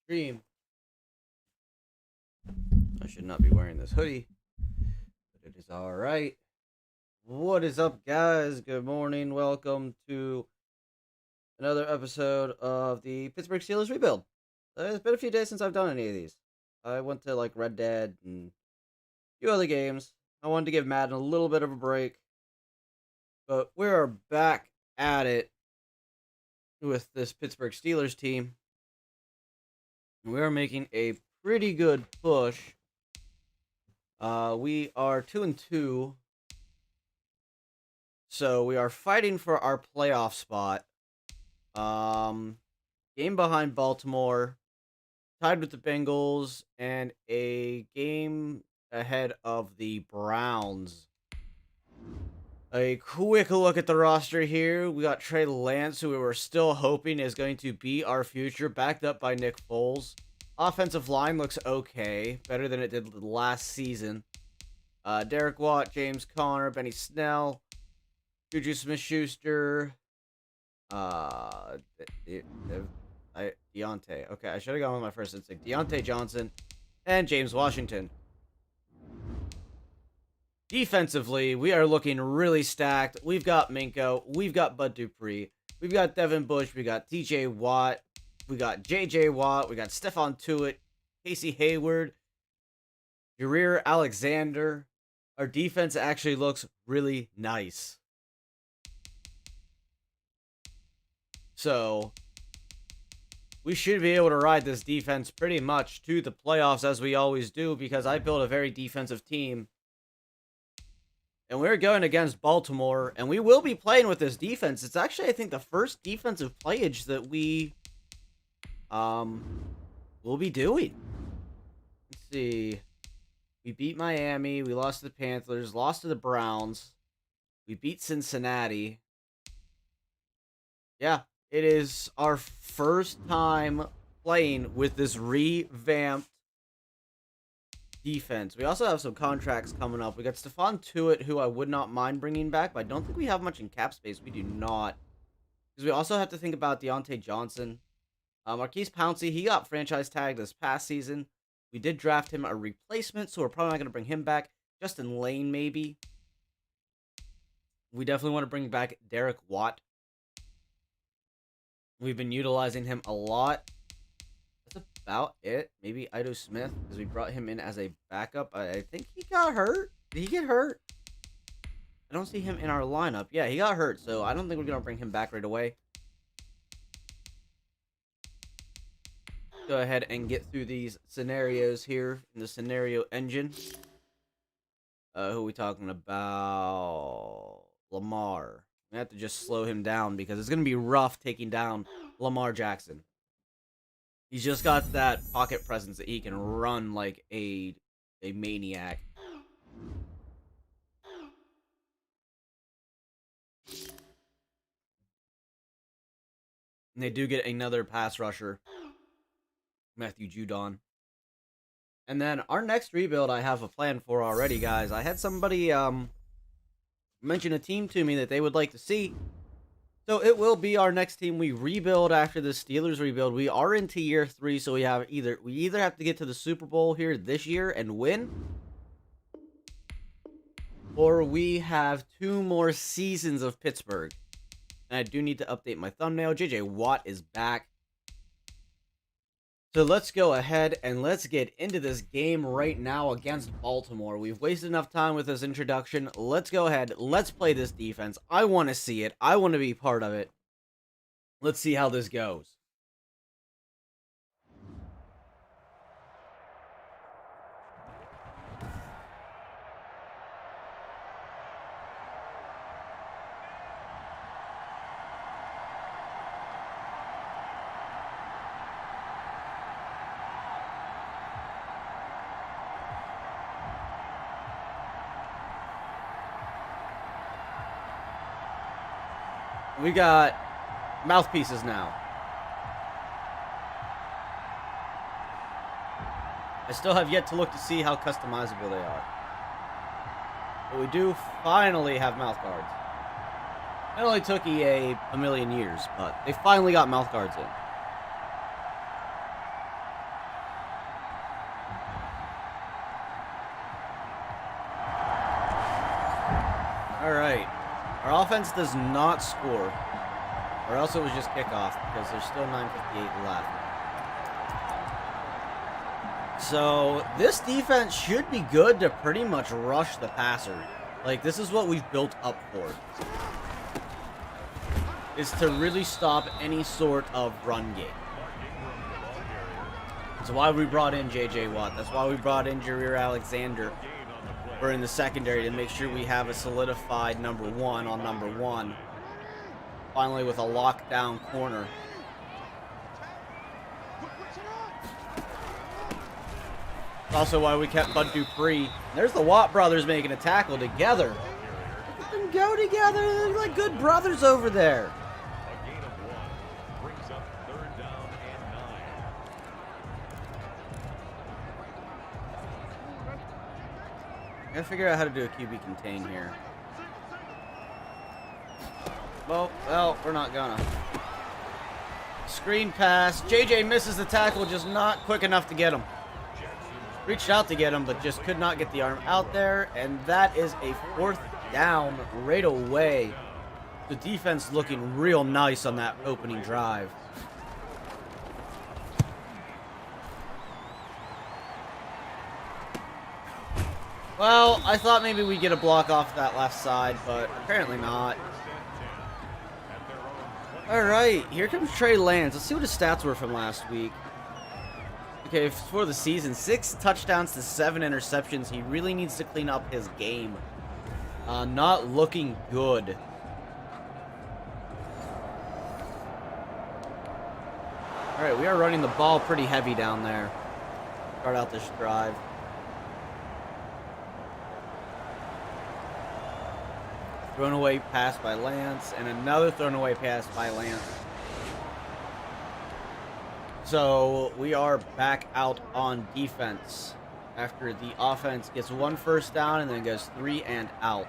Stream. I should not be wearing this hoodie, but it is all right. What is up, guys? Good morning. Welcome to another episode of the Pittsburgh Steelers rebuild. It's been a few days since I've done any of these. I went to like Red Dead and a few other games. I wanted to give Madden a little bit of a break, but we are back at it with this Pittsburgh Steelers team. We are making a pretty good push. We are 2-2, so we are fighting for our playoff spot. Game behind Baltimore, tied with the Bengals, and a game ahead of the Browns. A quick look at the roster here. We got Trey Lance, who we were still hoping is going to be our future, backed up by Nick Foles. Offensive line looks okay, better than it did last season. Derek Watt, James Conner, Benny Snell, Juju Smith-Schuster, Deontay. Okay, I should have gone with my first instinct. Deontay Johnson and James Washington. Defensively, we are looking really stacked. We've got Minko, we've got Bud Dupree, we've got Devin Bush, we got TJ Watt, we got JJ Watt, we got Stephon Tuitt, Casey Hayward, Jareer Alexander. Our defense actually looks really nice. So, we should be able to ride this defense pretty much to the playoffs as we always do, because I built a very defensive team. And we're going against Baltimore, and we will be playing with this defense. It's actually, I think, the first defensive playage that we will be doing. Let's see. We beat Miami. We lost to the Panthers. Lost to the Browns. We beat Cincinnati. Yeah, it is our first time playing with this revamped defense. We also have some contracts coming up. We got Stephon Tuitt, who I would not mind bringing back, but I don't think we have much in cap space. We do not. Because we also have to think about Deontay Johnson. Marquise Pouncey, he got franchise tagged this past season. We did draft him a replacement, so we're probably not going to bring him back. Justin Lane, maybe. We definitely want to bring back Derek Watt. We've been utilizing him a lot. That's about it. Maybe Ito Smith, because we brought him in as a backup. I think he got hurt. Did he get hurt? I don't see him in our lineup. Yeah, he got hurt, so I don't think we're going to bring him back right away. Go ahead and get through these scenarios here in the scenario engine. Who are we talking about? Lamar. We have to just slow him down because it's going to be rough taking down Lamar Jackson. He's just got that pocket presence that he can run like a maniac. And they do get another pass rusher, Matthew Judon. And then our next rebuild I have a plan for already, guys. I had somebody mention a team to me that they would like to see. So it will be our next team we rebuild after the Steelers rebuild. We are into year 3, so we either have to get to the Super Bowl here this year and win, or we have 2 more seasons of Pittsburgh. And I do need to update my thumbnail. JJ Watt is back. So let's go ahead and let's get into this game right now against Baltimore. We've wasted enough time with this introduction. Let's go ahead. Let's play this defense. I want to see it. I want to be part of it. Let's see how this goes. We got mouthpieces now. I still have yet to look to see how customizable they are. But we do finally have mouth guards. It only took EA a million years, but they finally got mouth guards in. All right. Our offense does not score, or else it was just kickoff because there's still 9:58 left. So this defense should be good to pretty much rush the passer. Like, this is what we've built up for. Is to really stop any sort of run game. That's why we brought in J.J. Watt. That's why we brought in Jareer Alexander. We're in the secondary to make sure we have a solidified number one on number one. Finally, with a lockdown corner. That's also why we kept Bud Dupree. There's the Watt brothers making a tackle together. Look at them go together. They're like good brothers over there. I gotta figure out how to do a QB contain here. Well, we're not gonna. Screen pass. JJ misses the tackle, just not quick enough to get him. Reached out to get him, but just could not get the arm out there. And that is a 4th down right away. The defense looking real nice on that opening drive. Well, I thought maybe we'd get a block off that left side, but apparently not. Alright, here comes Trey Lance. Let's see what his stats were from last week. Okay, for the season, 6 touchdowns to 7 interceptions. He really needs to clean up his game. Not looking good. Alright, we are running the ball pretty heavy down there. Start out this drive. Thrown away pass by Lance, and another thrown away pass by Lance. So we are back out on defense after the offense gets 1 first down and then goes 3 and out.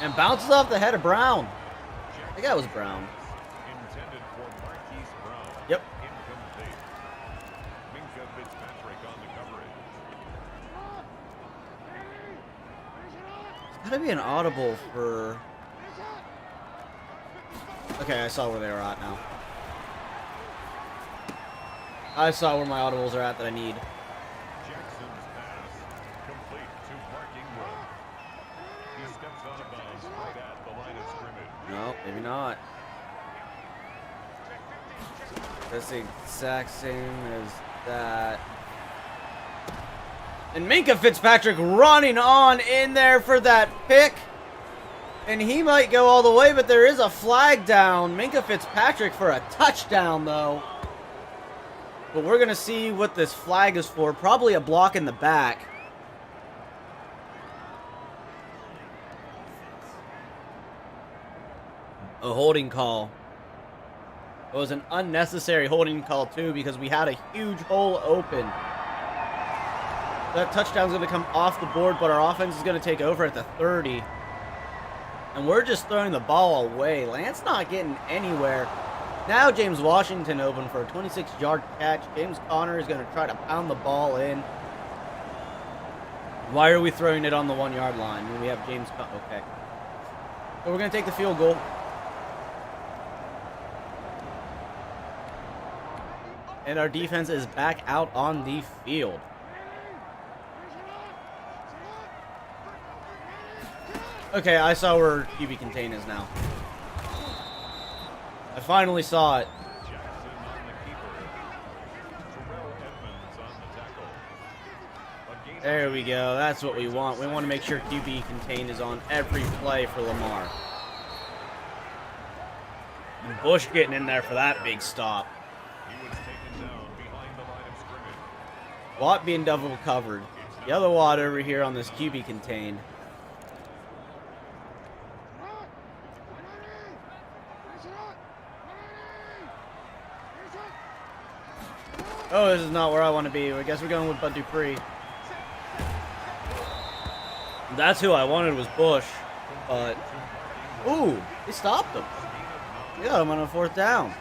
And bounces off the head of Brown. I think that was Brown. Yep. Gotta be an audible for... Okay, I saw where they were at now. I saw where my audibles are at that I need. Jackson's pass complete to Parking Road. He steps out of bounds right at the line of scrimmage. No, maybe not. That's the exact same as that. And Minkah Fitzpatrick running on in there for that pick. And he might go all the way, but there is a flag down. Minkah Fitzpatrick for a touchdown, though. But we're going to see what this flag is for. Probably a block in the back. A holding call. It was an unnecessary holding call, too, because we had a huge hole open. That touchdown's going to come off the board, but our offense is going to take over at the 30. And we're just throwing the ball away. Lance not getting anywhere. Now James Washington open for a 26-yard catch. James Conner is going to try to pound the ball in. Why are we throwing it on the 1-yard line when we have James Conner? Okay. So we're going to take the field goal. And our defense is back out on the field. Okay, I saw where QB contain is now. I finally saw it. There we go. That's what we want. We want to make sure QB contain is on every play for Lamar. And Bush getting in there for that big stop. Watt being double covered. The other Watt over here on this QB contain. Oh, this is not where I want to be. I guess we're going with Bud Dupree. That's who I wanted was Bush. But, ooh, they stopped him. They got him on a 4th down.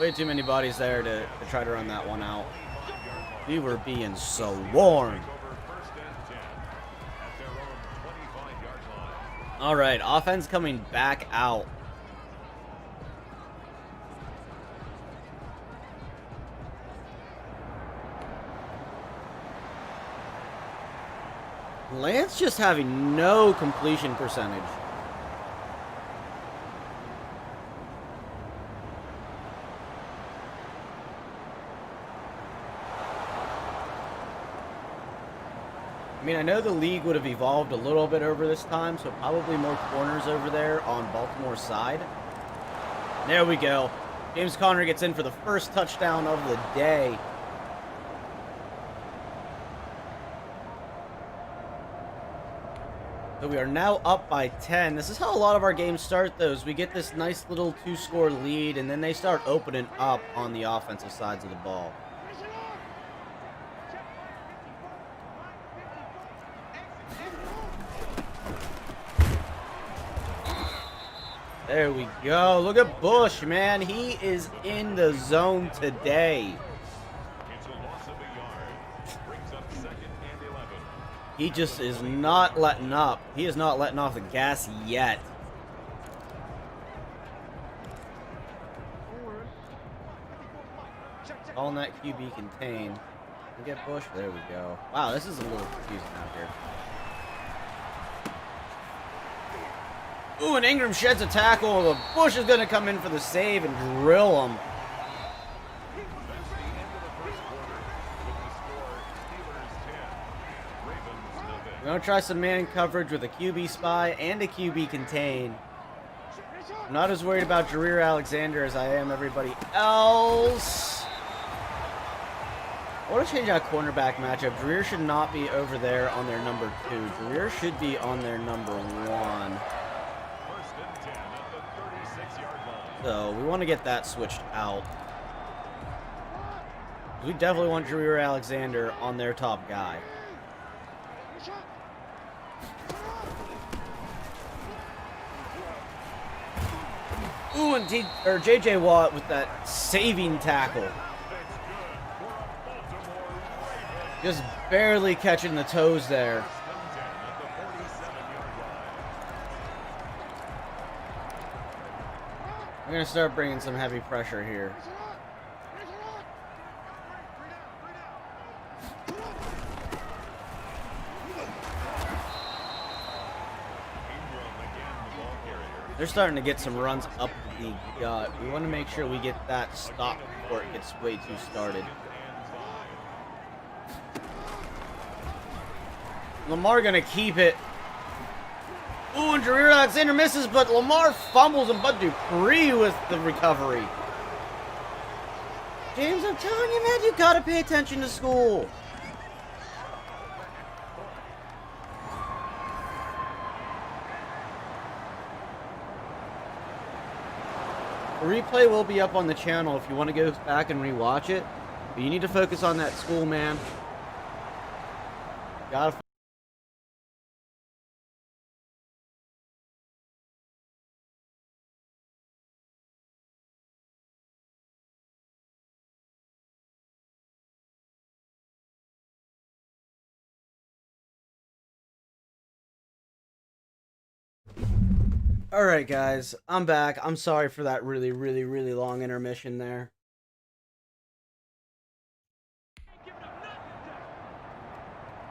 Way too many bodies there to try to run that one out. We were being so warm. All right, offense coming back out. Lance just having no completion percentage. I mean, I know the league would have evolved a little bit over this time, so probably more corners over there on Baltimore's side. There we go. James Conner gets in for the first touchdown of the day. So we are now up by 10. This is how a lot of our games start, though. We get this nice little 2-score lead, and then they start opening up on the offensive sides of the ball. There we go. Look at Bush, man. He is in the zone today. It's a loss of a yard. Brings up 2nd and 11. He just is not letting up. He is not letting off the gas yet. Calling that QB contain. We get Bush. There we go. Wow, this is a little confusing out here. Ooh, and Ingram sheds a tackle. The Bush is going to come in for the save and drill him. That's the end of the first quarter. With the score, Steelers 10, Ravens nothing. We're going to try some man coverage with a QB spy and a QB contain. I'm not as worried about Jareer Alexander as I am everybody else. I want to change that cornerback matchup. Jareer should not be over there on their number 2. Jareer should be on their number 1. So we want to get that switched out. We definitely want Jareer Alexander on their top guy. Ooh, and J.J. Watt with that saving tackle. Just barely catching the toes there. We're going to start bringing some heavy pressure here. They're starting to get some runs up the gut. We want to make sure we get that stopped before it gets way too started. Lamar going to keep it. Ooh, and Jareer Alexander misses, but Lamar fumbles and Bud Dupree with the recovery. James, I'm telling you, man, you gotta pay attention to school. The replay will be up on the channel if you want to go back and rewatch it. But you need to focus on that school, man. Gotta. Alright guys, I'm back. I'm sorry for that really long intermission there.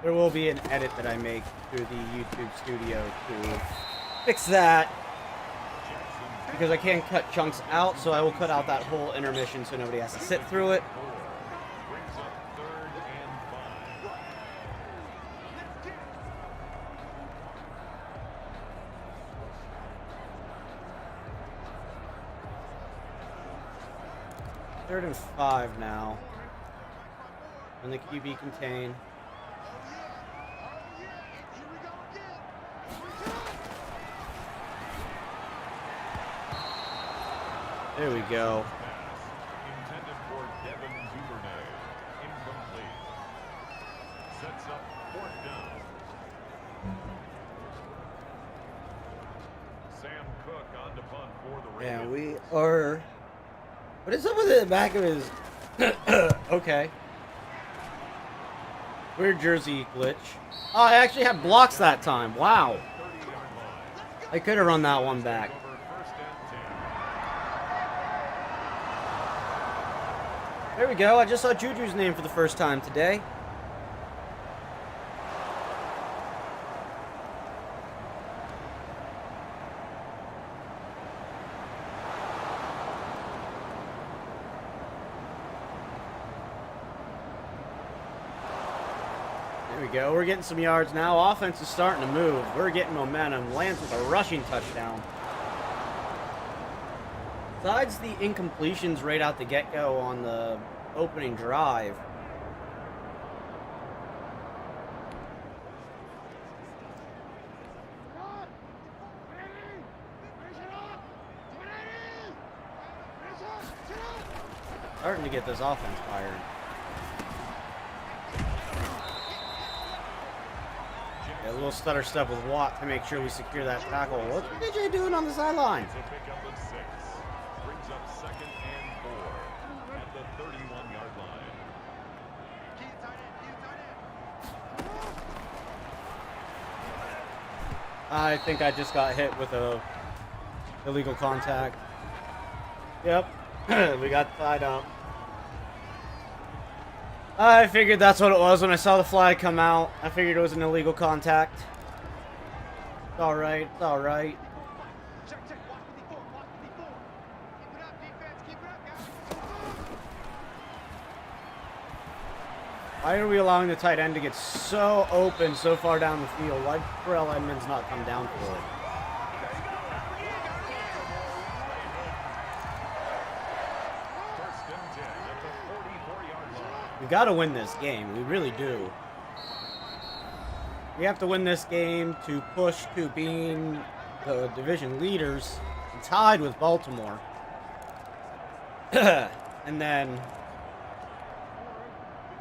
There will be an edit that I make through the YouTube studio to fix that. Because I can't cut chunks out, so I will cut out that whole intermission so nobody has to sit through it. Third and 5 now. And the QB contain. There we go. Intended for Devin Duvernay. Incomplete. Sets up 4th down. Sam Cook on to punt for the Ravens. Yeah, we are What is up with it in the back of his... Okay. Weird jersey glitch. Oh, I actually had blocks that time. Wow. I could have run that one back. There we go. I just saw Juju's name for the first time today. There we go. We're getting some yards now. Offense is starting to move. We're getting momentum. Lands with a rushing touchdown. Besides the incompletions right out the get-go on the opening drive, starting to get this offense fired. A little stutter step with Watt to make sure we secure that tackle. What's DJ doing on the sideline? It's a pickup of 6. Brings up 2nd and 4 at the 31-yard line. I think I just got hit with a illegal contact. Yep, we got tied up. I figured that's what it was when I saw the flag come out. I figured it was an illegal contact. It's alright, it's alright. Why are we allowing the tight end to get so open so far down the field? Why Terrell Edmonds not come down for it? We got to win this game. We really do. We have to win this game to push to being the division leaders and tied with Baltimore. And then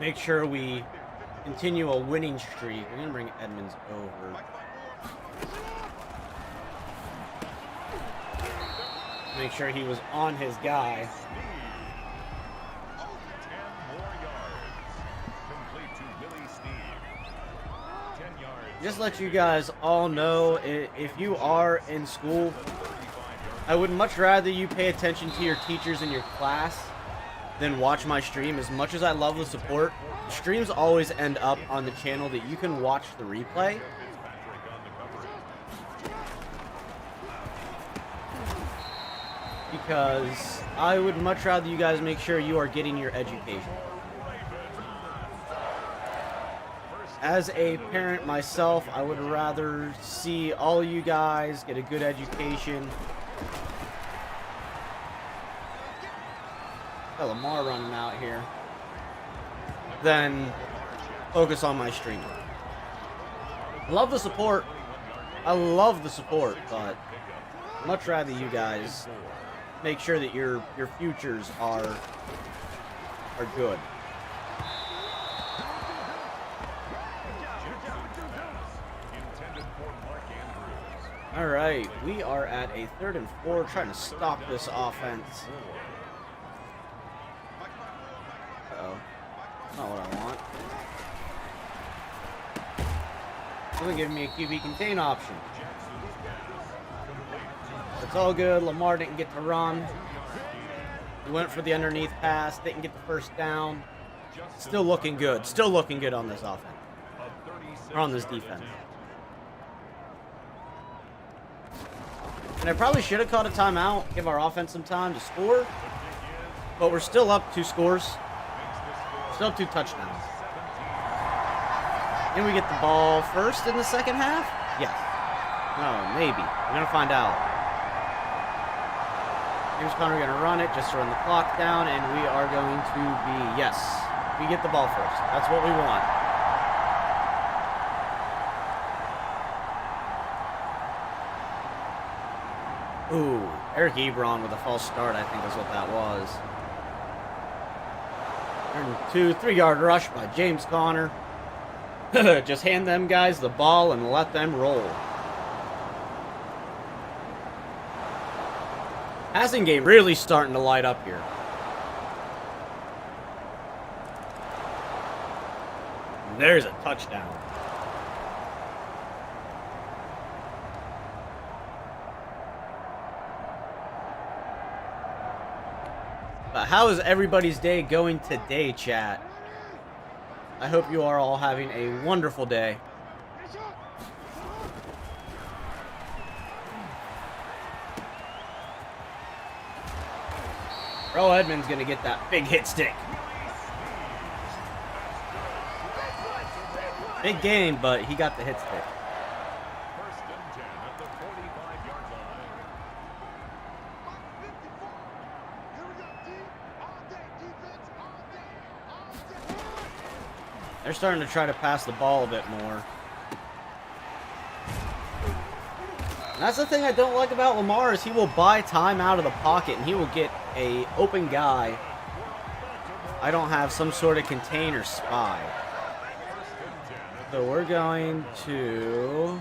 make sure we continue a winning streak. We're going to bring Edmonds over. Make sure he was on his guy. Just let you guys all know, if you are in school, I would much rather you pay attention to your teachers in your class than watch my stream. As much as I love the support, the streams always end up on the channel that you can watch the replay. Because I would much rather you guys make sure you are getting your education. As a parent myself, I would rather see all you guys get a good education. Got Lamar running out here. Then focus on my stream. Love the support. I love the support, but much rather you guys make sure that your futures are good. All right, we are at a 3rd and 4, trying to stop this offense. Uh-oh. Not what I want. It's only giving me a QB contain option. It's all good. Lamar didn't get to run. He went for the underneath pass, didn't get the first down. Still looking good. Still looking good on this offense. Or on this defense. And I probably should have called a timeout, give our offense some time to score. But we're still up 2 scores. Still up 2 touchdowns. Can we get the ball first in the second half? Yes. No, maybe. We're going to find out. James Conner going to run it just to run the clock down, and we are going to be, yes, we get the ball first. That's what we want. Ooh, Eric Ebron with a false start, I think is what that was. 2, 3-yard rush by James Conner. Just hand them guys the ball and let them roll. Passing game really starting to light up here. There's a touchdown. But how is everybody's day going today, chat? I hope you are all having a wonderful day. Earl Edmonds gonna get that big hit stick. Big game, but he got the hit stick. First and 10 at the 45-yard line. They're starting to try to pass the ball a bit more. And that's the thing I don't like about Lamar is he will buy time out of the pocket and he will get a open guy. I don't have some sort of contain or spy. So we're going to...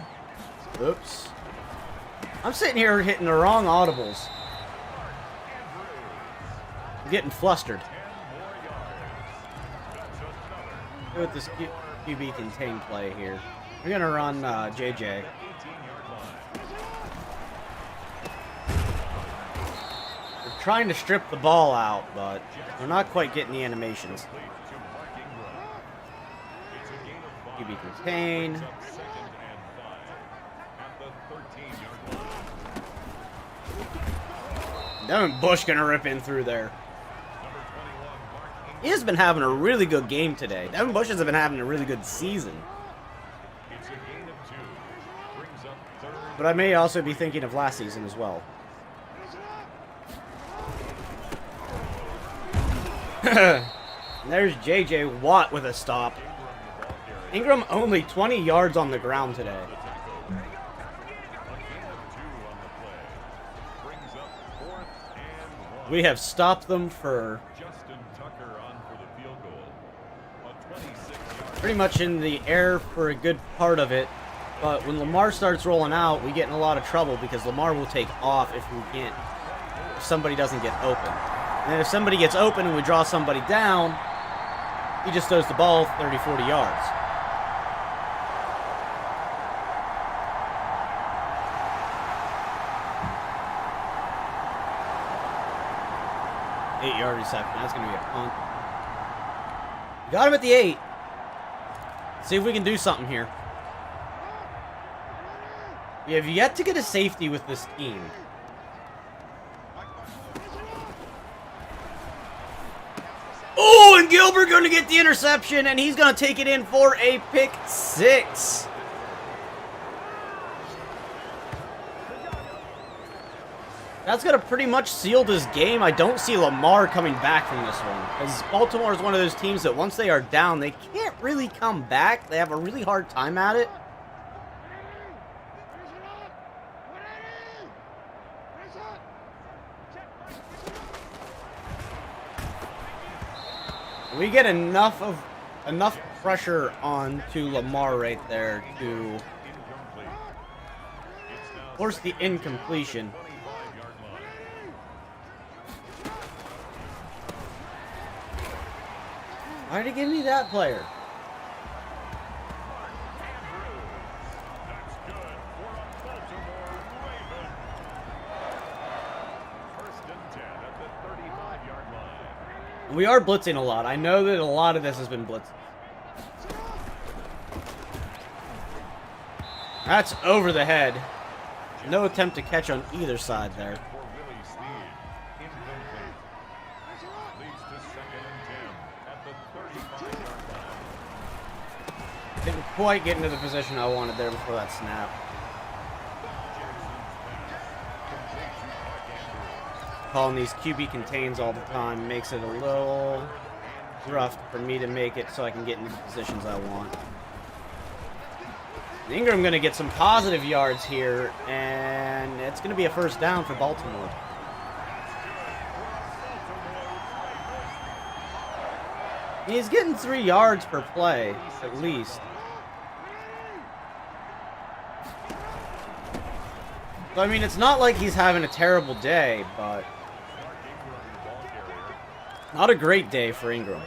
Oops. I'm sitting here hitting the wrong audibles. I'm getting flustered. With this QB contain play here. We're going to run JJ. We're trying to strip the ball out, but we're not quite getting the animations. QB contain. Devin Bush gonna rip in through there. He has been having a really good game today. Devin Bush has been having a really good season. But I may also be thinking of last season as well. There's JJ Watt with a stop. Ingram only 20 yards on the ground today. We have stopped them for pretty much in the air for a good part of it. But when Lamar starts rolling out, we get in a lot of trouble because Lamar will take off if somebody doesn't get open. And then if somebody gets open and we draw somebody down, he just throws the ball 30, 40 yards. Eight-yard reception. That's going to be a punt. Got him at the 8. See if we can do something here. We have yet to get a safety with this team. Oh, and Gilbert going to get the interception, and he's going to take it in for a pick 6. That's going to pretty much seal this game. I don't see Lamar coming back from this one. Because Baltimore is one of those teams that once they are down, they can't really come back. They have a really hard time at it. We get enough pressure on to Lamar right there to force the incompletion. Why did he give me that player? We are blitzing a lot. I know that a lot of this has been blitzing. That's over the head. No attempt to catch on either side there. Didn't quite get into the position I wanted there before that snap. Calling these QB contains all the time makes it a little rough for me to make it so I can get into the positions I want. Ingram going to get some positive yards here, and it's going to be a first down for Baltimore. He's getting 3 yards per play, at least. So, I mean, it's not like he's having a terrible day, but not a great day for Ingram.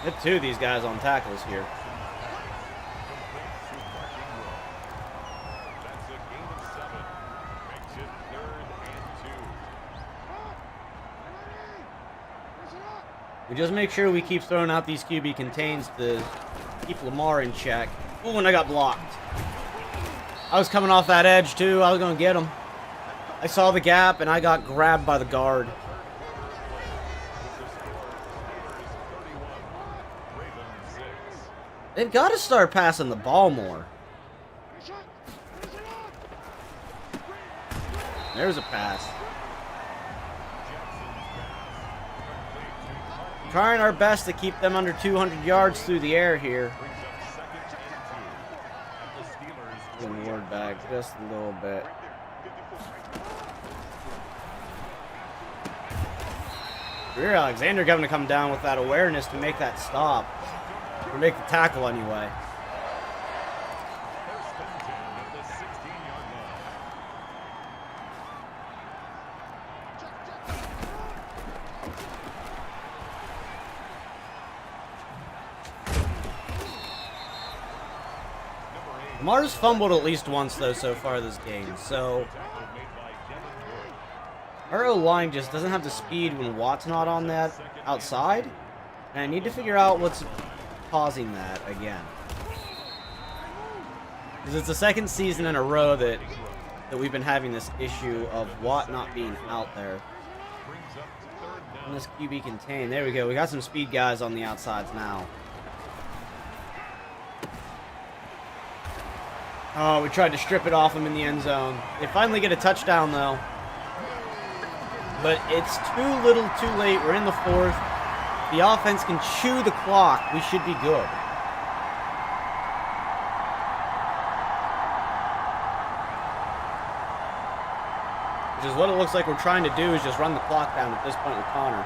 Hit two of these guys on tackles here. That's a gain of 7. Makes it 3rd and 2. We just make sure we keep throwing out these QB contains to keep Lamar in check. Oh, and I got blocked. I was coming off that edge, too. I was going to get him. I saw the gap, and I got grabbed by the guard. They've got to start passing the ball more. There's a pass. Trying our best to keep them under 200 yards through the air here. Getting the word back just a little bit. Rear Alexander having to come down with that awareness to make that stop. Or make the tackle anyway. Lamar's fumbled at least once, though, so far this game. So, our O-line just doesn't have the speed when Watt's not on that outside. And I need to figure out what's causing that again. Because it's the second season in a row that we've been having this issue of Watt not being out there. And this QB contain. There we go. We got some speed guys on the outsides now. Oh, we tried to strip it off him in the end zone. They finally get a touchdown, though. But it's too little too late. We're in the fourth. The offense can chew the clock. We should be good. Which is what it looks like we're trying to do, is just run the clock down at this point with Connor.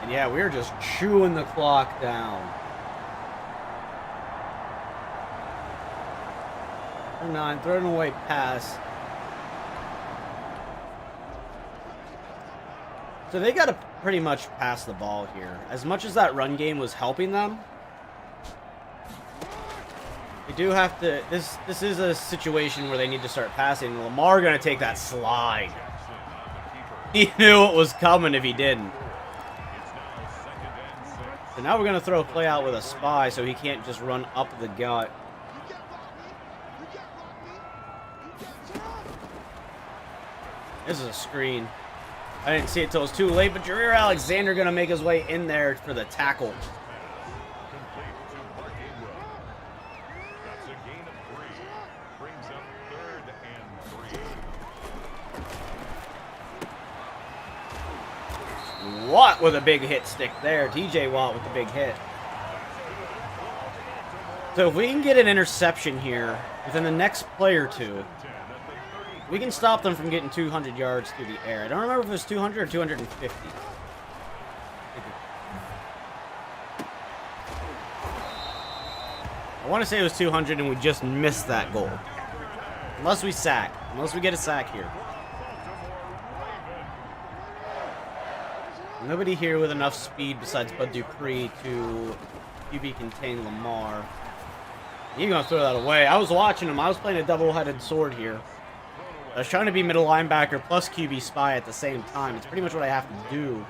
And yeah, we're just chewing the clock down. 9, thrown away pass. So they got to pretty much pass the ball here. As much as that run game was helping them, they do have to. This is a situation where they need to start passing. Lamar gonna take that slide. He knew it was coming if he didn't. So now we're gonna throw a play out with a spy, so he can't just run up the gut. This is a screen. I didn't see it till it was too late, but Jareer Alexander gonna make his way in there for the tackle. Watt with a big hit stick there. TJ Watt with the big hit. So if we can get an interception here within the next play or two, we can stop them from getting 200 yards through the air. I don't remember if it was 200 or 250. I want to say it was 200 and we just missed that goal. Unless we sack. Unless we get a sack here. Nobody here with enough speed besides Bud Dupree to QB contain Lamar. He's going to throw that away. I was watching him. I was playing a double-headed sword here. I was trying to be middle linebacker plus QB spy at the same time. It's pretty much what I have to do.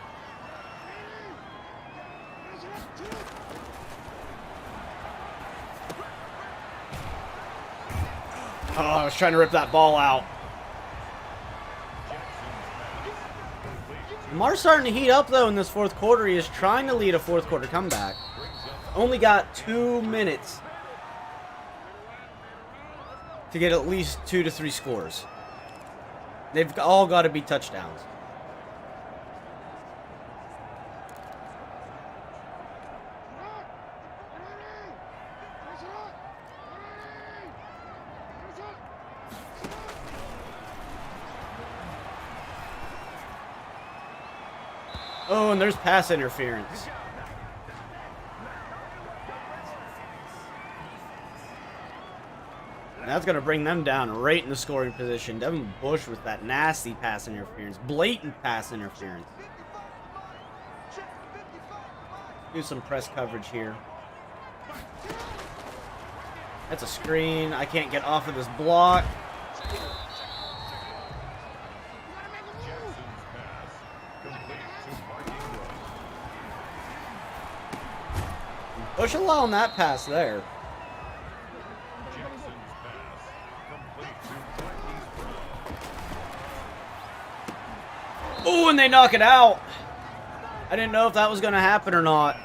Oh, I was trying to rip that ball out. Lamar's starting to heat up, though, in this fourth quarter. He is trying to lead a fourth quarter comeback. Only got 2 minutes to get at least 2 to 3 scores. They've all got to be touchdowns. Oh, and there's pass interference. That's going to bring them down right in the scoring position. Devin Bush with that nasty pass interference. Blatant pass interference. Do some press coverage here. That's a screen. I can't get off of this block. Bush allowing that pass there. Oh, and they knock it out. I didn't know if that was going to happen or not.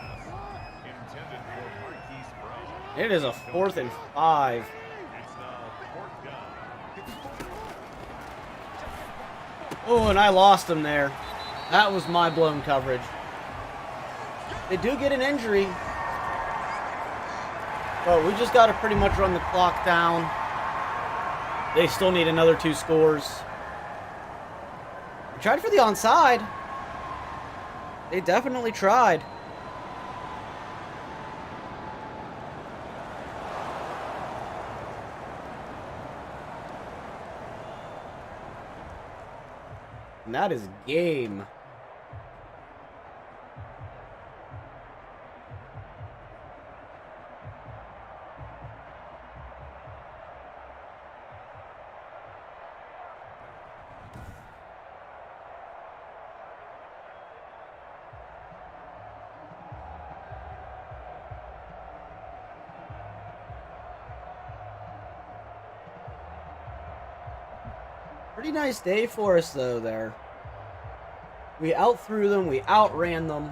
It is a 4th and 5. Oh, and I lost him there. That was my blown coverage. They do get an injury. But we just got to pretty much run the clock down. They still need another 2 scores. They tried for the onside. They definitely tried. And that is game. Pretty nice day for us, though, there. We outthrew them. We outran them.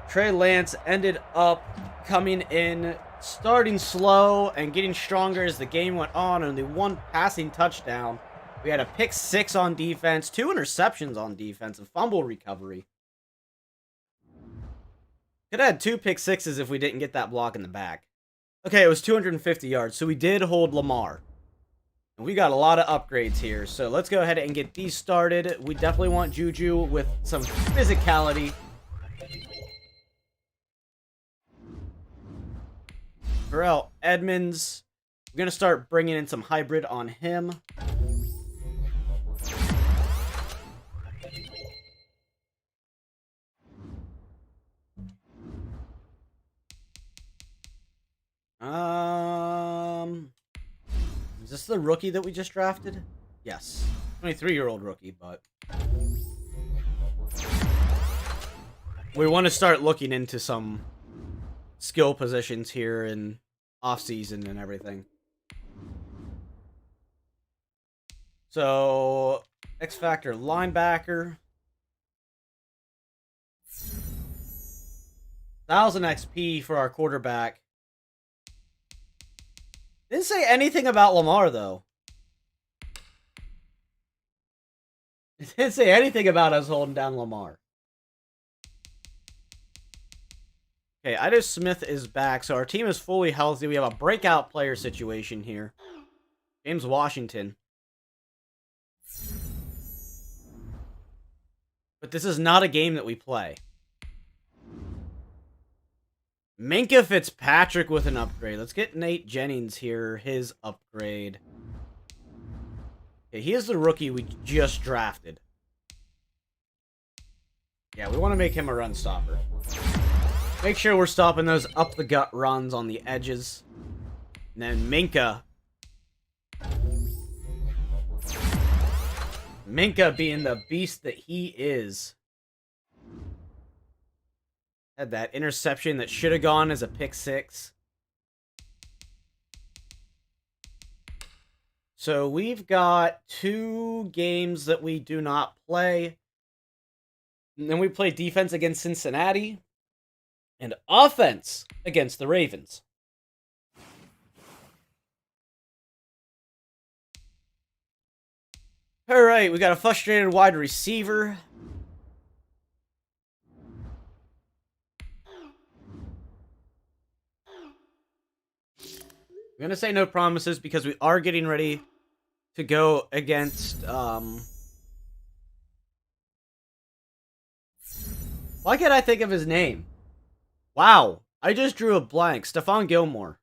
Trey Lance ended up coming in, starting slow and getting stronger as the game went on. Only 1 passing touchdown. We had a pick 6 on defense, 2 interceptions on defense, and fumble recovery. Could have had 2 pick 6s if we didn't get that block in the back. Okay, it was 250 yards, so we did hold Lamar. And we got a lot of upgrades here, so let's go ahead and get these started. We definitely want Juju with some physicality. Terrell Edmonds, we're going to start bringing in some hybrid on him. Is this the rookie that we just drafted? Yes. 23-year-old rookie, but we want to start looking into some skill positions here in off-season and everything. So, X-Factor linebacker. 1,000 XP for our quarterback. Didn't say anything about Lamar, though. It didn't say anything about us holding down Lamar. Okay, Ida Smith is back, so our team is fully healthy. We have a breakout player situation here. James Washington. But this is not a game that we play. Minkah Fitzpatrick with an upgrade. Let's get Nate Jennings here, his upgrade. Okay, he is the rookie we just drafted. Yeah, we want to make him a run stopper. Make sure we're stopping those up-the-gut runs on the edges. And then Minkah. Minkah being the beast that he is. Had that interception that should have gone as a pick 6. So we've got 2 games that we do not play. And then we play defense against Cincinnati. And offense against the Ravens. Alright, we got a frustrated wide receiver. I'm going to say no promises because we are getting ready to go against, why can't I think of his name? Wow, I just drew a blank. Stephon Gilmore.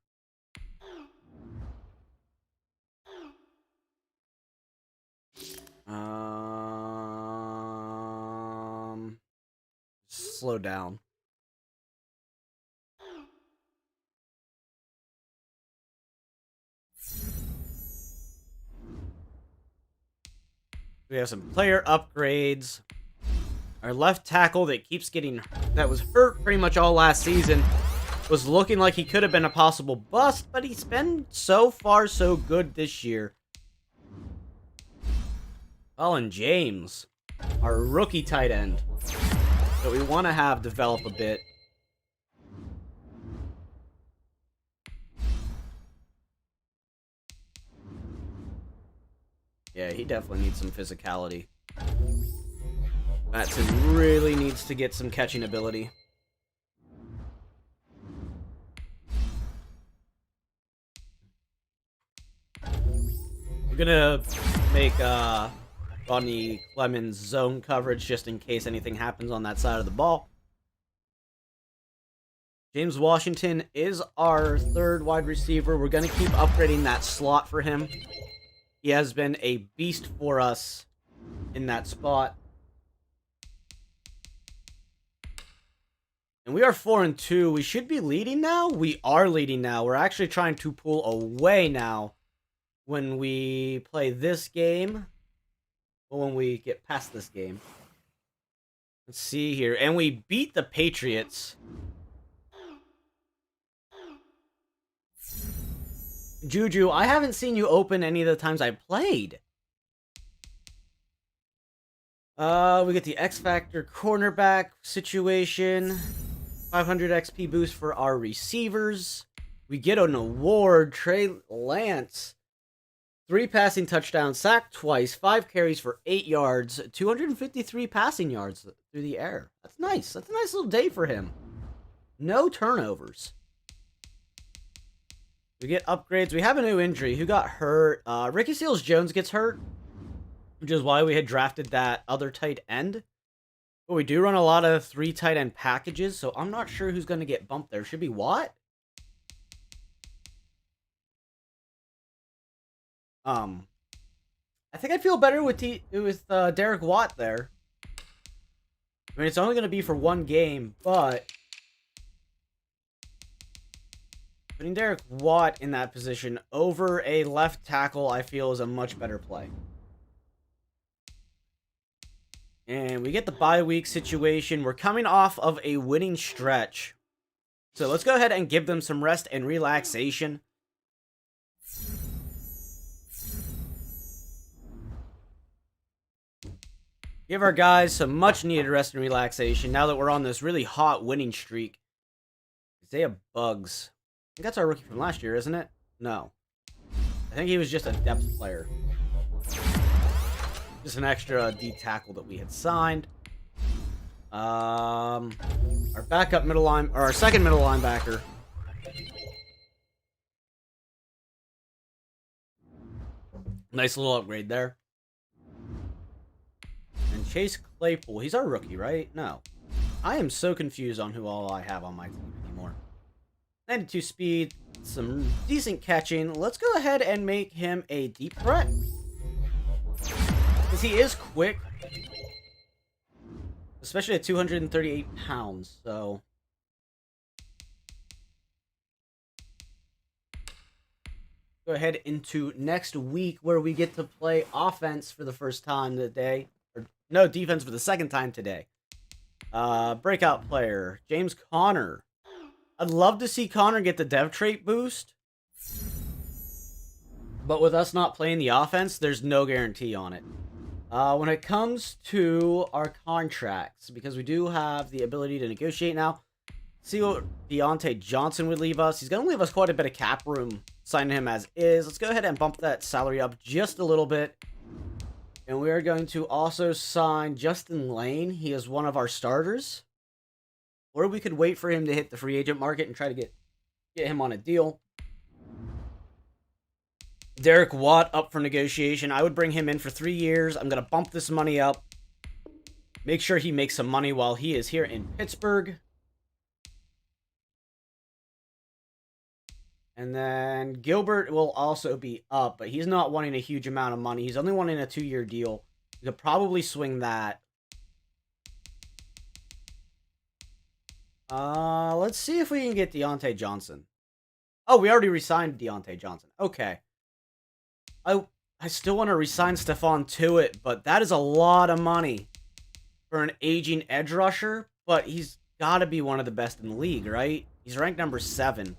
Slow down. We have some player upgrades. Our left tackle that was hurt pretty much all last season was looking like he could have been a possible bust, but he's been so far so good this year. Colin James, our rookie tight end, that we want to have develop a bit. Yeah, he definitely needs some physicality. Matson really needs to get some catching ability. We're gonna make Rodney Clemens zone coverage just in case anything happens on that side of the ball. James Washington is our third wide receiver. We're gonna keep upgrading that slot for him. He has been a beast for us in that spot. And we are 4-2. We should be leading now. We are leading now. We're actually trying to pull away now when we play this game. Or when we get past this game. Let's see here. And we beat the Patriots. Juju, I haven't seen you open any of the times I played. We get the X Factor cornerback situation. 500 XP boost for our receivers. We get an award. Trey Lance. 3 passing touchdowns, sacked twice, 5 carries for 8 yards, 253 passing yards through the air. That's nice. That's a nice little day for him. No turnovers. We get upgrades. We have a new injury. Who got hurt? Ricky Seals-Jones gets hurt, which is why we had drafted that other tight end. But we do run a lot of 3 tight end packages, so I'm not sure who's going to get bumped there. Should be Watt? I think I'd feel better with Derek Watt there. I mean, it's only going to be for 1 game, but putting Derek Watt in that position over a left tackle, I feel, is a much better play. And we get the bye week situation. We're coming off of a winning stretch. So let's go ahead and give them some rest and relaxation. Give our guys some much needed rest and relaxation now that we're on this really hot winning streak. Isaiah Buggs. I think that's our rookie from last year, isn't it? No. I think he was just a depth player. Just an extra D tackle that we had signed. Our backup middle line, or our second middle linebacker. Nice little upgrade there. And Chase Claypool, he's our rookie, right? No. I am so confused on who all I have on my team anymore. 92 speed, some decent catching. Let's go ahead and make him a deep threat. Because he is quick. Especially at 238 pounds, so... Go ahead into next week where we get to play offense for the first time today. Or, no, defense for the second time today. Breakout player, James Conner. I'd love to see Conner get the dev trait boost. But with us not playing the offense, there's no guarantee on it. When it comes to our contracts, because we do have the ability to negotiate now, see what Deontay Johnson would leave us. He's going to leave us quite a bit of cap room, signing him as is. Let's go ahead and bump that salary up just a little bit. And we are going to also sign Justin Lane. He is one of our starters. Or we could wait for him to hit the free agent market and try to get him on a deal. Derek Watt up for negotiation. I would bring him in for 3 years. I'm going to bump this money up. Make sure he makes some money while he is here in Pittsburgh. And then Gilbert will also be up, but he's not wanting a huge amount of money. He's only wanting a 2-year deal. You could probably swing that. Let's see if we can get Deontay Johnson. Oh, we already re-signed Deontay Johnson. Okay. I still want to re-sign Stephon Tuitt, but that is a lot of money for an aging edge rusher, but he's got to be one of the best in the league, right? He's ranked number 7.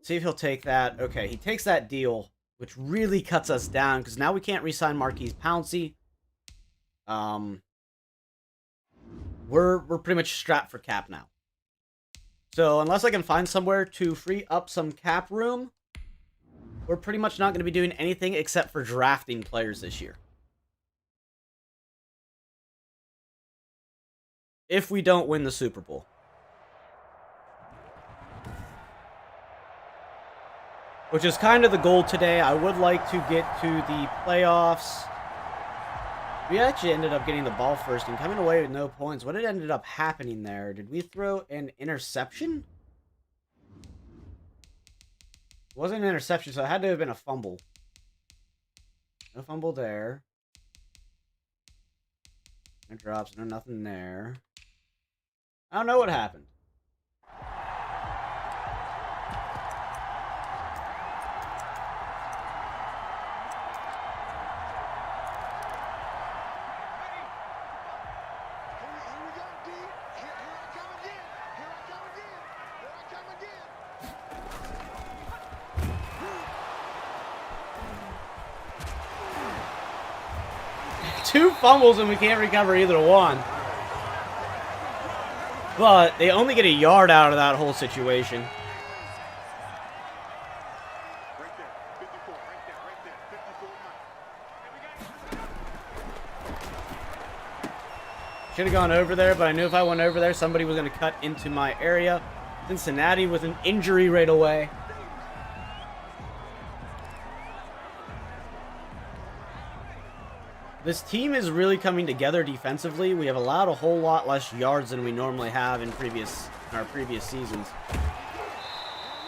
See if he'll take that. Okay, he takes that deal, which really cuts us down, because now we can't re-sign Marquise Pouncey. We're pretty much strapped for cap now. So unless I can find somewhere to free up some cap room, we're pretty much not going to be doing anything except for drafting players this year. If we don't win the Super Bowl. Which is kind of the goal today. I would like to get to the playoffs. We actually ended up getting the ball first and coming away with no points. What ended up happening there? Did we throw an interception? It wasn't an interception, so it had to have been a fumble. No fumble there. No drops, no nothing there. I don't know what happened. Two fumbles and we can't recover either one. But they only get a yard out of that whole situation. Should have gone over there, but I knew if I went over there, somebody was going to cut into my area. Cincinnati with an injury right away. This team is really coming together defensively. We have allowed a whole lot less yards than we normally have in our previous seasons.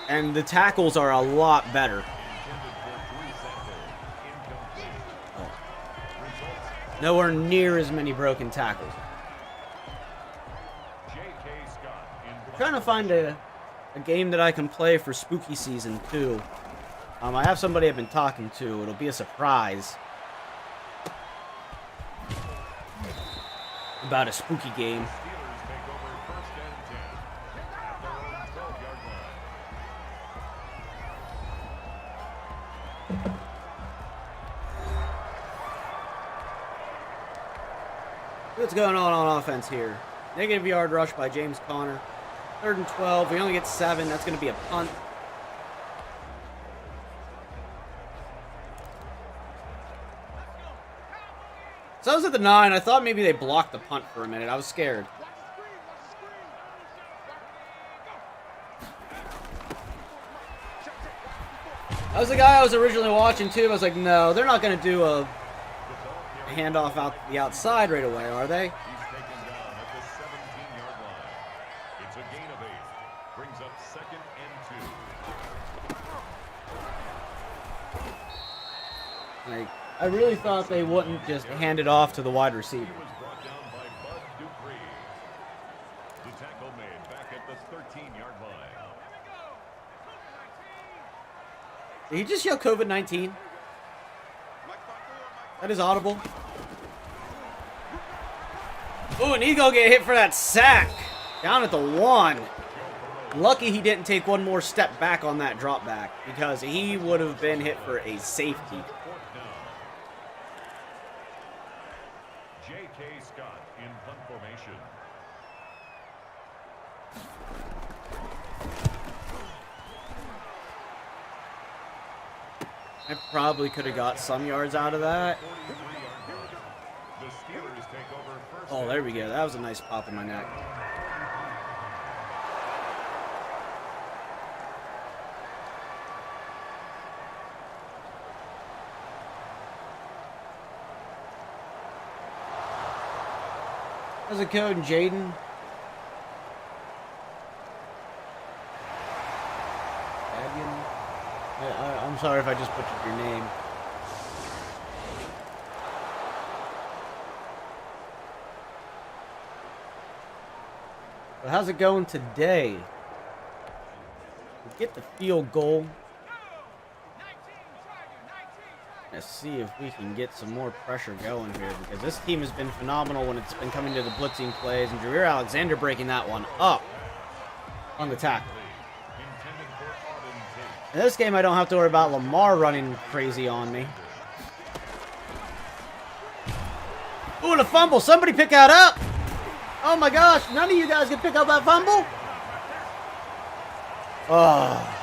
And the tackles are a lot better. Oh. Nowhere near as many broken tackles. I'm trying to find a game that I can play for spooky season too. I have somebody I've been talking to. It'll be a surprise. About a spooky game. What's going on offense here? Negative yard rush by James Conner. 3rd and 12. We only get 7. That's going to be a punt. So I was at the 9. I thought maybe they blocked the punt for a minute. I was scared. That was the guy I was originally watching too. I was like, no, they're not going to do a handoff out the outside right away, are they? He's taken down at the 17-yard line. It's a gain of 8. Brings up 2nd and 2. Like, I really thought they wouldn't just hand it off to the wide receiver. He was brought down by Bud Dupree. The tackle made back at the 13-yard line. Did he just yell COVID-19? That is audible. Oh, and he's gonna get hit for that sack. Down at the 1. Lucky he didn't take one more step back on that drop back, because he would have been hit for a safety. J.K. Scott in punt formation. I probably could have got some yards out of that. The Steelers take over first. Oh, there we go. That was a nice pop in my neck. How's it going, Jaden? I'm sorry if I just butchered your name. But how's it going today? We get the field goal. Let's see if we can get some more pressure going here, because this team has been phenomenal when it's been coming to the blitzing plays, and Jareer Alexander breaking that one up on the tackle. In this game, I don't have to worry about Lamar running crazy on me. Ooh, and a fumble. Somebody pick that up. Oh my gosh, none of you guys can pick up that fumble? Oh.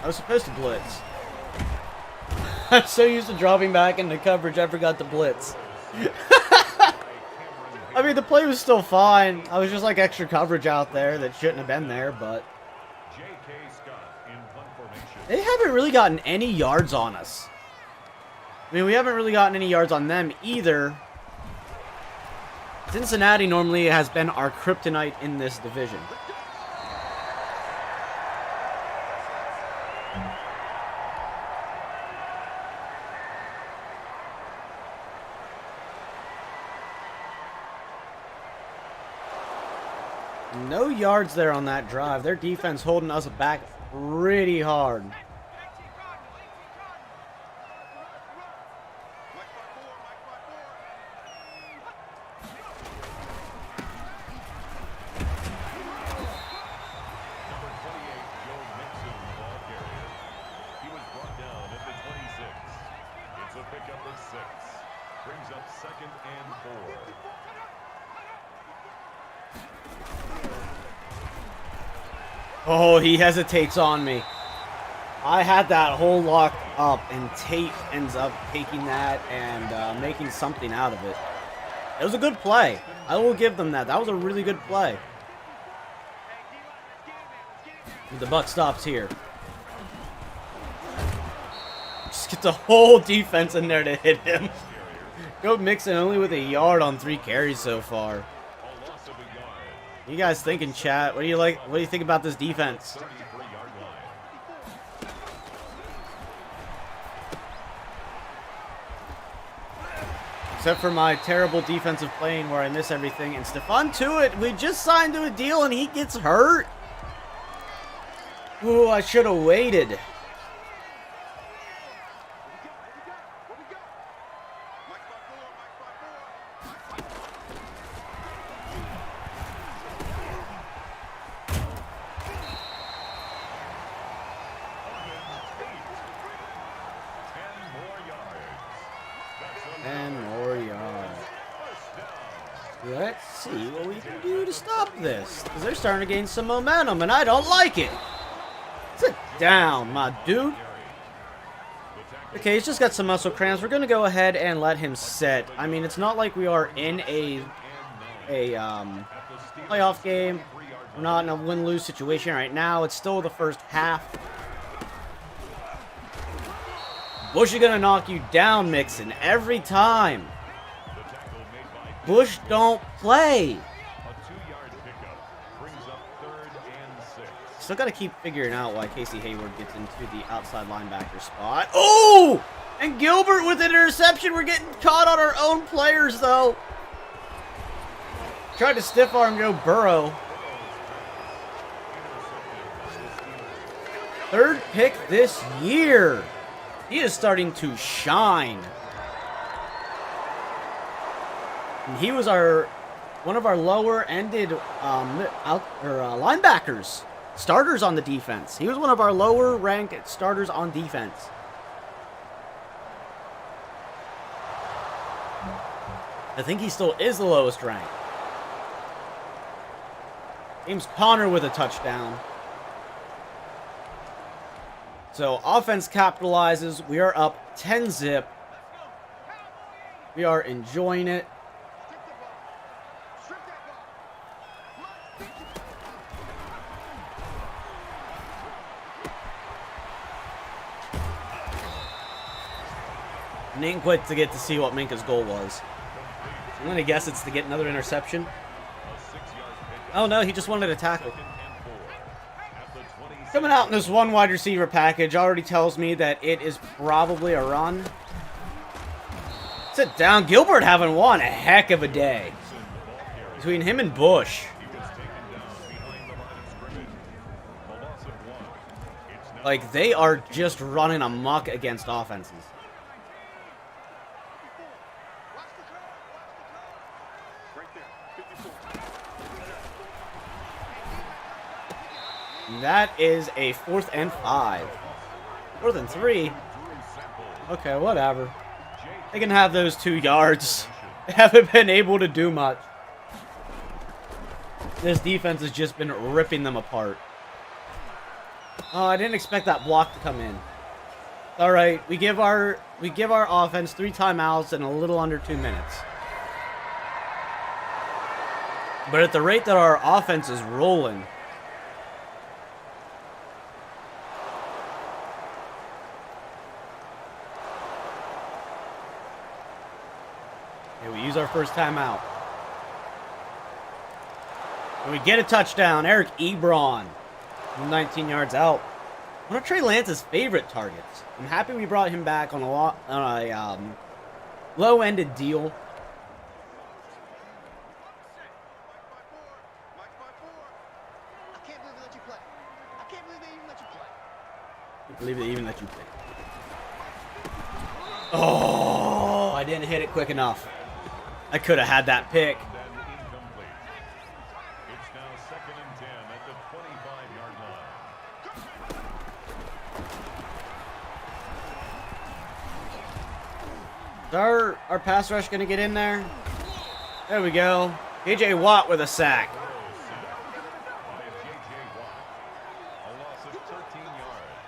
I was supposed to blitz. I'm so used to dropping back into coverage, I forgot to blitz. I mean, the play was still fine. I was just like extra coverage out there that shouldn't have been there, but they haven't really gotten any yards on us. I mean, we haven't really gotten any yards on them either. Cincinnati normally has been our kryptonite in this division. No yards there on that drive. Their defense holding us back pretty hard. Oh, he hesitates on me. I had that whole lock up, and Tate ends up taking that and making something out of it. It was a good play. I will give them that. That was a really good play. The buck stops here. Just get the whole defense in there to hit him. Go Mixon only with a yard on 3 carries so far. You guys thinking, chat? What do you like? What do you think about this defense? Except for my terrible defensive playing where I miss everything. And Stephon Tuitt, we just signed to a deal and he gets hurt. Ooh, I should have waited. Let's see what we can do to stop this. Because they're starting to gain some momentum, and I don't like it. Sit down, my dude. Okay, he's just got some muscle cramps. We're going to go ahead and let him sit. I mean, it's not like we are in a playoff game. We're not in a win-lose situation right now. It's still the first half. Bush is going to knock you down, Mixon, every time. Bush don't play. Still got to keep figuring out why Casey Hayward gets into the outside linebacker spot. Oh! And Gilbert with an interception. We're getting caught on our own players, though. Tried to stiff arm Joe Burrow. 3rd pick this year. He is starting to shine. And he was one of our lower-ended linebackers, starters on the defense. He was one of our lower-ranked starters on defense. I think he still is the lowest ranked. James Conner with a touchdown. So offense capitalizes. We are up 10-zip. We are enjoying it. didn't quite to get to see what Minka's goal was. I'm going to guess it's to get another interception. Oh, no, he just wanted a tackle. Coming out in this one wide receiver package already tells me that it is probably a run. Sit down. Gilbert having one heck of a day. Between him and Bush. Like, they are just running amok against offenses. That is a 4th and 5. 4th and 3. Okay, whatever. They can have those 2 yards. They haven't been able to do much. This defense has just been ripping them apart. Oh, I didn't expect that block to come in. All right, we give our offense 3 timeouts in a little under 2 minutes. But at the rate that our offense is rolling, okay, we use our first timeout. And we get a touchdown. Eric Ebron, 19 yards out. One of Trey Lance's favorite targets. I'm happy we brought him back on a low-ended deal. I can't believe they let you play. I can't believe they even let you play. I can't believe they even let you play. Oh, I didn't hit it quick enough. I could have had that pick. It's now 2nd and 10 at the 25-yard line. Is our pass rush going to get in there? There we go. J.J. Watt with a sack. By J.J. Watt. A loss of 13 yards.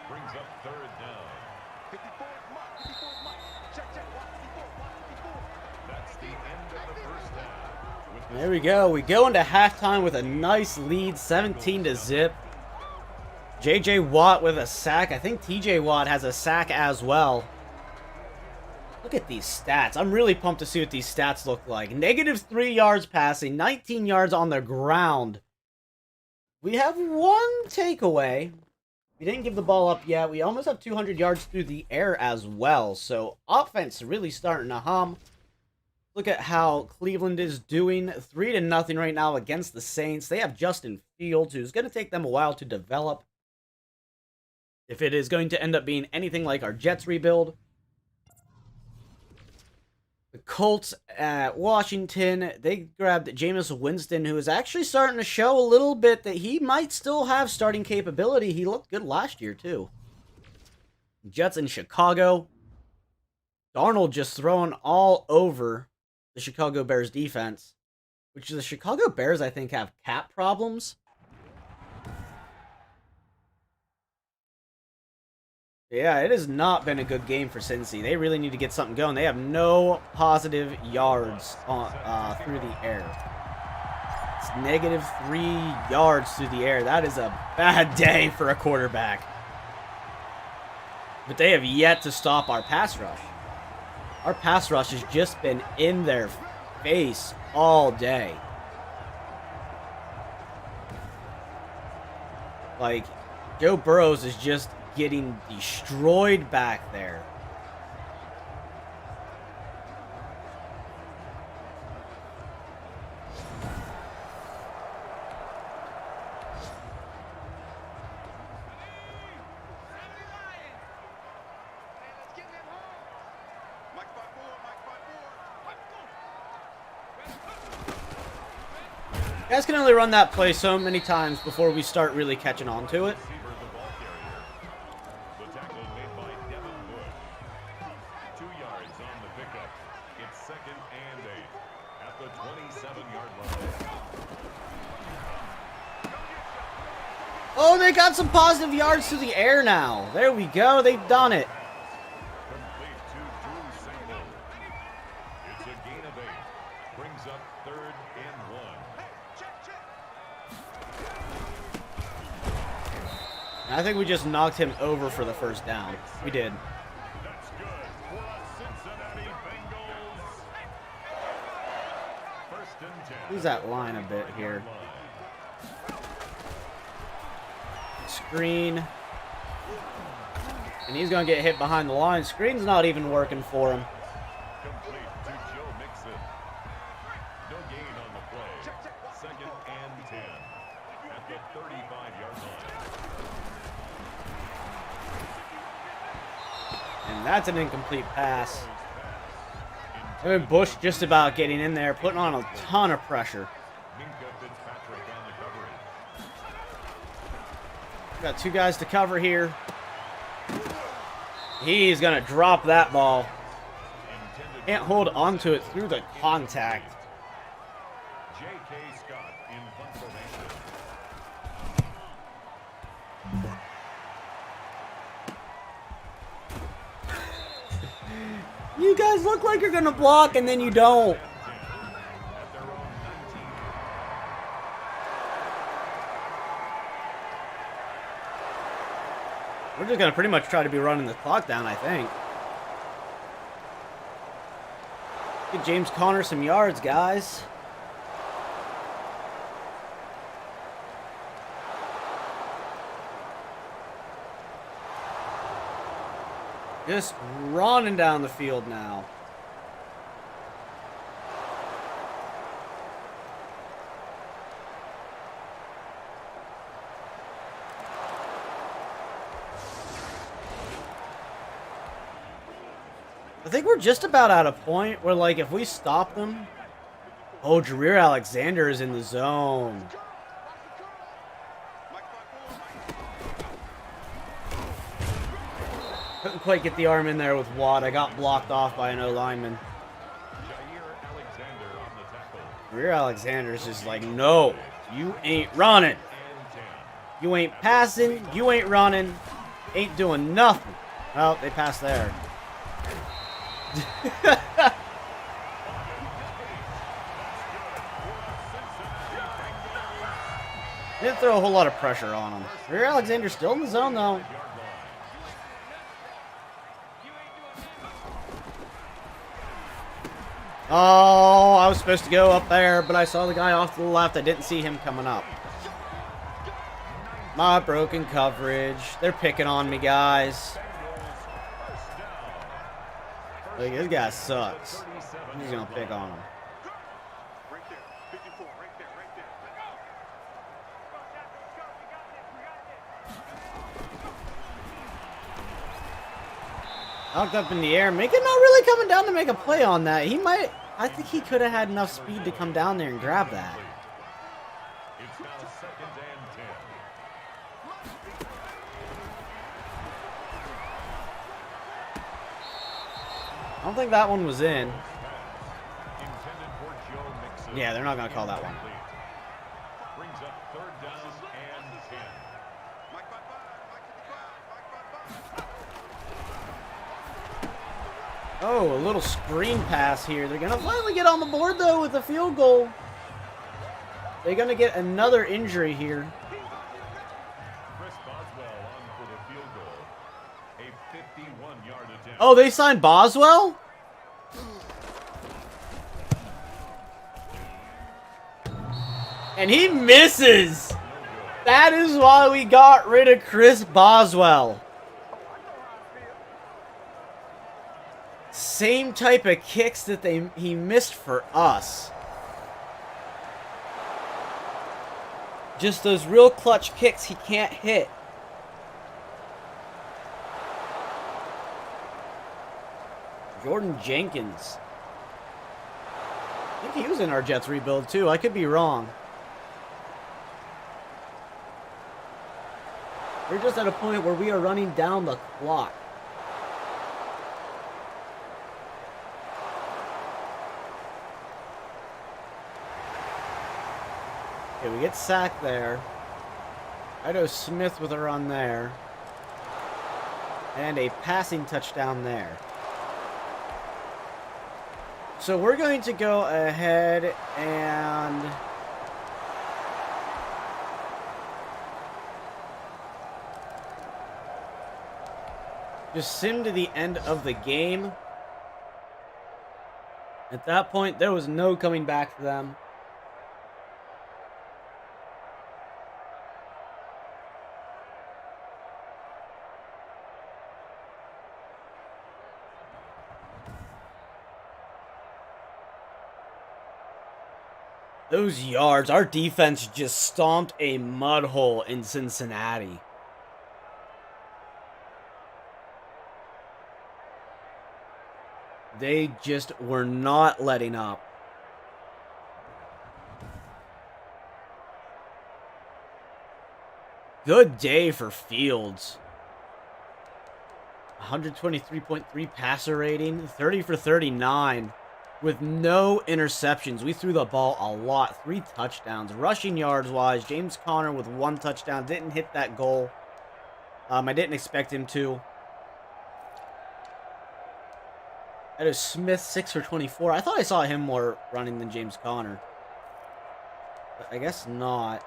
Brings up 3rd down. 54 Mike. 54 Mike. Check, Watt. 54 Watt. 54. That's the end of the first half. With There we go. We go into halftime with a nice lead, 17-0. J.J. Watt with a sack. I think T.J. Watt has a sack as well. Look at these stats. I'm really pumped to see what these stats look like. -3 yards passing, 19 yards on the ground. We have one takeaway. We didn't give the ball up yet. We almost have 200 yards through the air as well. So offense really starting to hum. Look at how Cleveland is doing. 3-0 right now against the Saints. They have Justin Fields, who's going to take them a while to develop. If it is going to end up being anything like our Jets rebuild. The Colts at Washington, they grabbed Jameis Winston, who is actually starting to show a little bit that he might still have starting capability. He looked good last year, too. Jets in Chicago. Darnold just throwing all over the Chicago Bears defense, which the Chicago Bears, I think, have cap problems. Yeah, it has not been a good game for Cincy. They really need to get something going. They have no positive yards on, through the air. It's -3 yards through the air. That is a bad day for a quarterback. But they have yet to stop our pass rush. Our pass rush has just been in their face all day. Like, Joe Burrows is just getting destroyed back there. You guys can only run that play so many times before we start really catching on to it. Receiver, the ball carrier. The tackle made by Devin Bush. 2 yards on the pickup. It's 2nd and 8 at the 27-yard line. Oh, they got some positive yards through the air now. There we go. They've done it. Complete to Drew Sample. It's a gain of 8. Brings up 3rd and 1. I think we just knocked him over for the first down. We did. That's good for a Use that line a bit here. Screen. And he's going to get hit behind the line. Screen's not even working for him. Complete to Joe Mixon. No gain on the play. Second and 10 at the 35-yard line. And that's an incomplete pass. I mean, Bush just about getting in there, putting on a ton of pressure. Minka Fitzpatrick on the coverage. Got two guys to cover here. He's going to drop that ball. Can't hold onto it through the contact. J.K. Scott in punt formation. You guys look like you're going to block, and then you don't. At their own 19. We're just going to pretty much try to be running the clock down, I think. Get James Conner some yards, guys. Just running down the field now. I think we're just about at a point where, like, if we stop them... Oh, Jareer Alexander is in the zone. Couldn't quite get the arm in there with Watt. I got blocked off by an O-lineman. Jair Alexander on the tackle. Jareer Alexander's just like, no, you ain't running. And 10. You ain't passing. You ain't running. Ain't doing nothing. Well, they passed there. Didn't throw a whole lot of pressure on him. Jareer Alexander's still in the zone, though. Oh, I was supposed to go up there, but I saw the guy off to the left. I didn't see him coming up. My broken coverage. They're picking on me, guys. Like, this guy sucks. He's gonna pick on him. Right there. 54. Right there. Right there. Knocked up in the air. Minka not really coming down to make a play on that. He might... I think he could have had enough speed to come down there and grab that. It's now second and 10. I don't think that one was in. Intended for Joe Mixon. Yeah, they're not gonna call that one. Brings up third down and 10. Mike by five. Mike to the crowd. Mike by five. Oh, a little screen pass here. They're gonna finally get on the board, though, with a field goal. They're gonna get another injury here. Chris Boswell on for the field goal. A 51-yard attempt. Oh, they signed Boswell? And he misses. That is why we got rid of Chris Boswell. Same type of kicks that he missed for us. Just those real clutch kicks he can't hit. Jordan Jenkins. I think he was in our Jets rebuild too. I could be wrong. We're just at a point where we are running down the clock. Okay, we get sacked there. Ido Smith with a run there. And a passing touchdown there. So we're going to go ahead and... just sim to the end of the game. At that point, there was no coming back for them. Those yards, our defense just stomped a mud hole in Cincinnati. They just were not letting up. Good day for Fields. 123.3 passer rating, 30 for 39 with no interceptions. We threw the ball a lot, 3 touchdowns. Rushing yards wise, James Conner with 1 touchdown, didn't hit that goal. I didn't expect him to. That is Smith, 6 for 24. I thought I saw him more running than James Conner, but I guess not.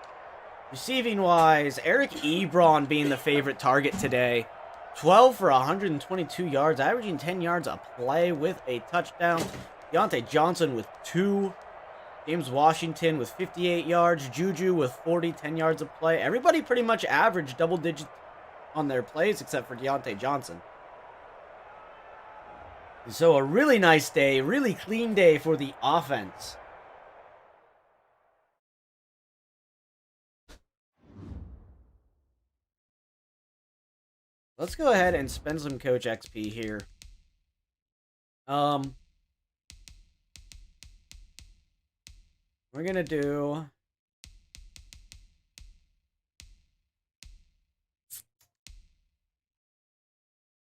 Receiving wise, Eric Ebron being the favorite target today. 12 for 122 yards, averaging 10 yards a play with a touchdown. Deontay Johnson with 2. James Washington with 58 yards. Juju with 40, 10 yards a play. Everybody pretty much averaged double digits on their plays except for Deontay Johnson. So a really nice day, really clean day for the offense. Let's go ahead and spend some Coach XP here. We're going to do...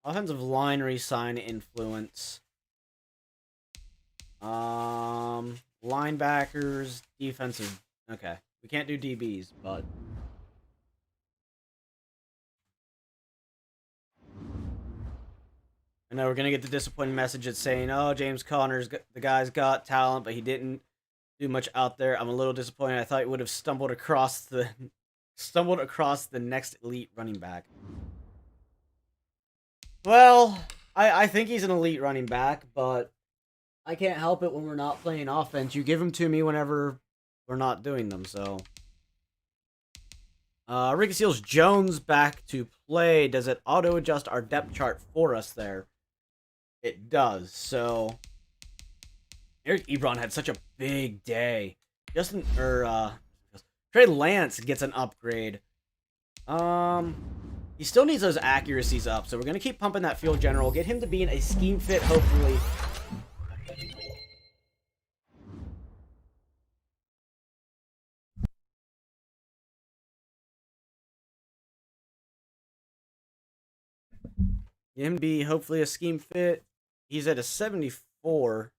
offensive line resign influence. Linebackers, defensive... okay, we can't do DBs, but... I know we're going to get the disappointing message that's saying, oh, James Conner's the guy's got talent, but he didn't do much out there. I'm a little disappointed. I thought he would have stumbled across the next elite running back. Well, I think he's an elite running back, but I can't help it when we're not playing offense. You give them to me whenever we're not doing them, so. Ricky Seals-Jones back to play. Does it auto-adjust our depth chart for us there? It does, so... Eric Ebron had such a big day. Trey Lance gets an upgrade. He still needs those accuracies up, so we're going to keep pumping that field general. Get him to be in a scheme fit, hopefully. Get him to be, hopefully, a scheme fit. He's at a 74.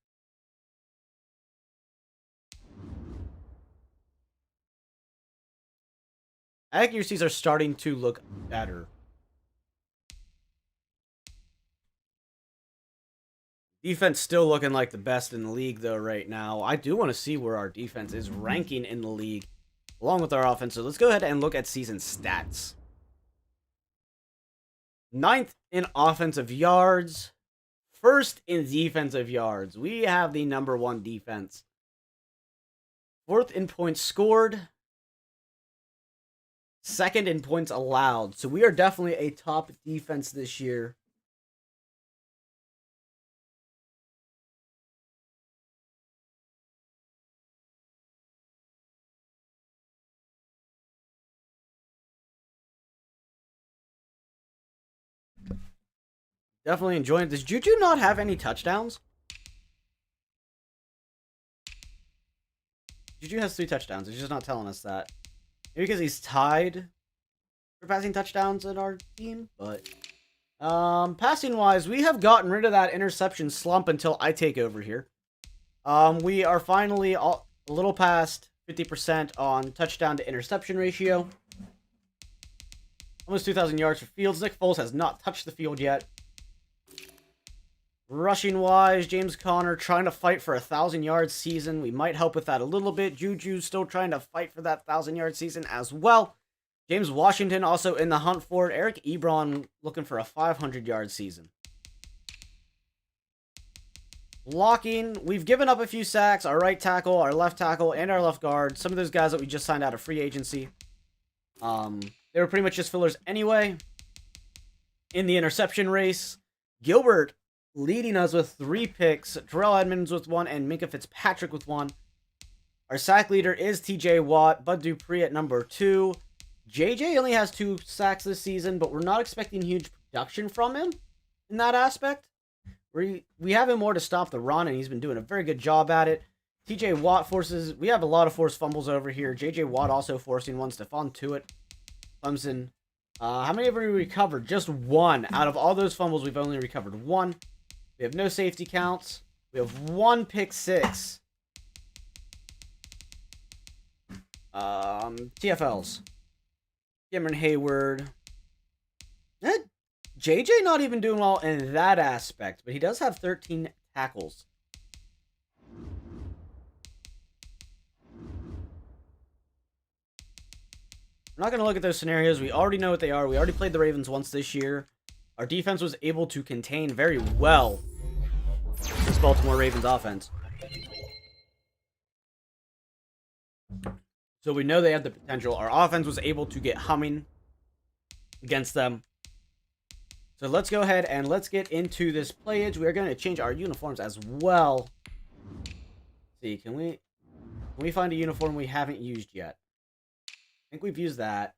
Accuracies are starting to look better. Defense still looking like the best in the league, though, right now. I do want to see where our defense is ranking in the league, along with our offense. So let's go ahead and look at season stats. 9th in offensive yards. 1st in defensive yards. We have the number 1 defense. 4th in points scored. 2nd in points allowed. So we are definitely a top defense this year. Definitely enjoying it. Does Juju not have any touchdowns? Juju has 3 touchdowns. He's just not telling us that. Maybe because he's tied for passing touchdowns in our team, but... passing wise, we have gotten rid of that interception slump until I take over here. We are finally a little past 50% on touchdown to interception ratio. Almost 2,000 yards for Fields. Nick Foles has not touched the field yet. Rushing wise, James Conner trying to fight for a 1,000-yard season. We might help with that a little bit. Juju still trying to fight for that 1,000-yard season as well. James Washington also in the hunt for it. Eric Ebron looking for a 500-yard season. Blocking, we've given up a few sacks. Our right tackle, our left tackle, and our left guard. Some of those guys that we just signed out of free agency. They were pretty much just fillers anyway. In the interception race, Gilbert leading us with 3 picks. Terrell Edmonds with 1 and Minka Fitzpatrick with 1. Our sack leader is TJ Watt, Bud Dupree at number 2. JJ only has 2 sacks this season, but we're not expecting huge production from him in that aspect. We have him more to stop the run, and he's been doing a very good job at it. TJ Watt forces... We have a lot of forced fumbles over here. JJ Watt also forcing one. Stephon Tuitt, Clemson. How many have we recovered? Just 1. Out of all those fumbles, we've only recovered 1. We have no safety counts. We have 1 pick 6. TFLs. Cameron Hayward. JJ not even doing well in that aspect, but he does have 13 tackles. We're not going to look at those scenarios. We already know what they are. We already played the Ravens once this year. Our defense was able to contain very well this Baltimore Ravens offense. So we know they have the potential. Our offense was able to get humming against them. So let's go ahead and let's get into this playage. We are going to change our uniforms as well. Let's see, can we find a uniform we haven't used yet? I think we've used that.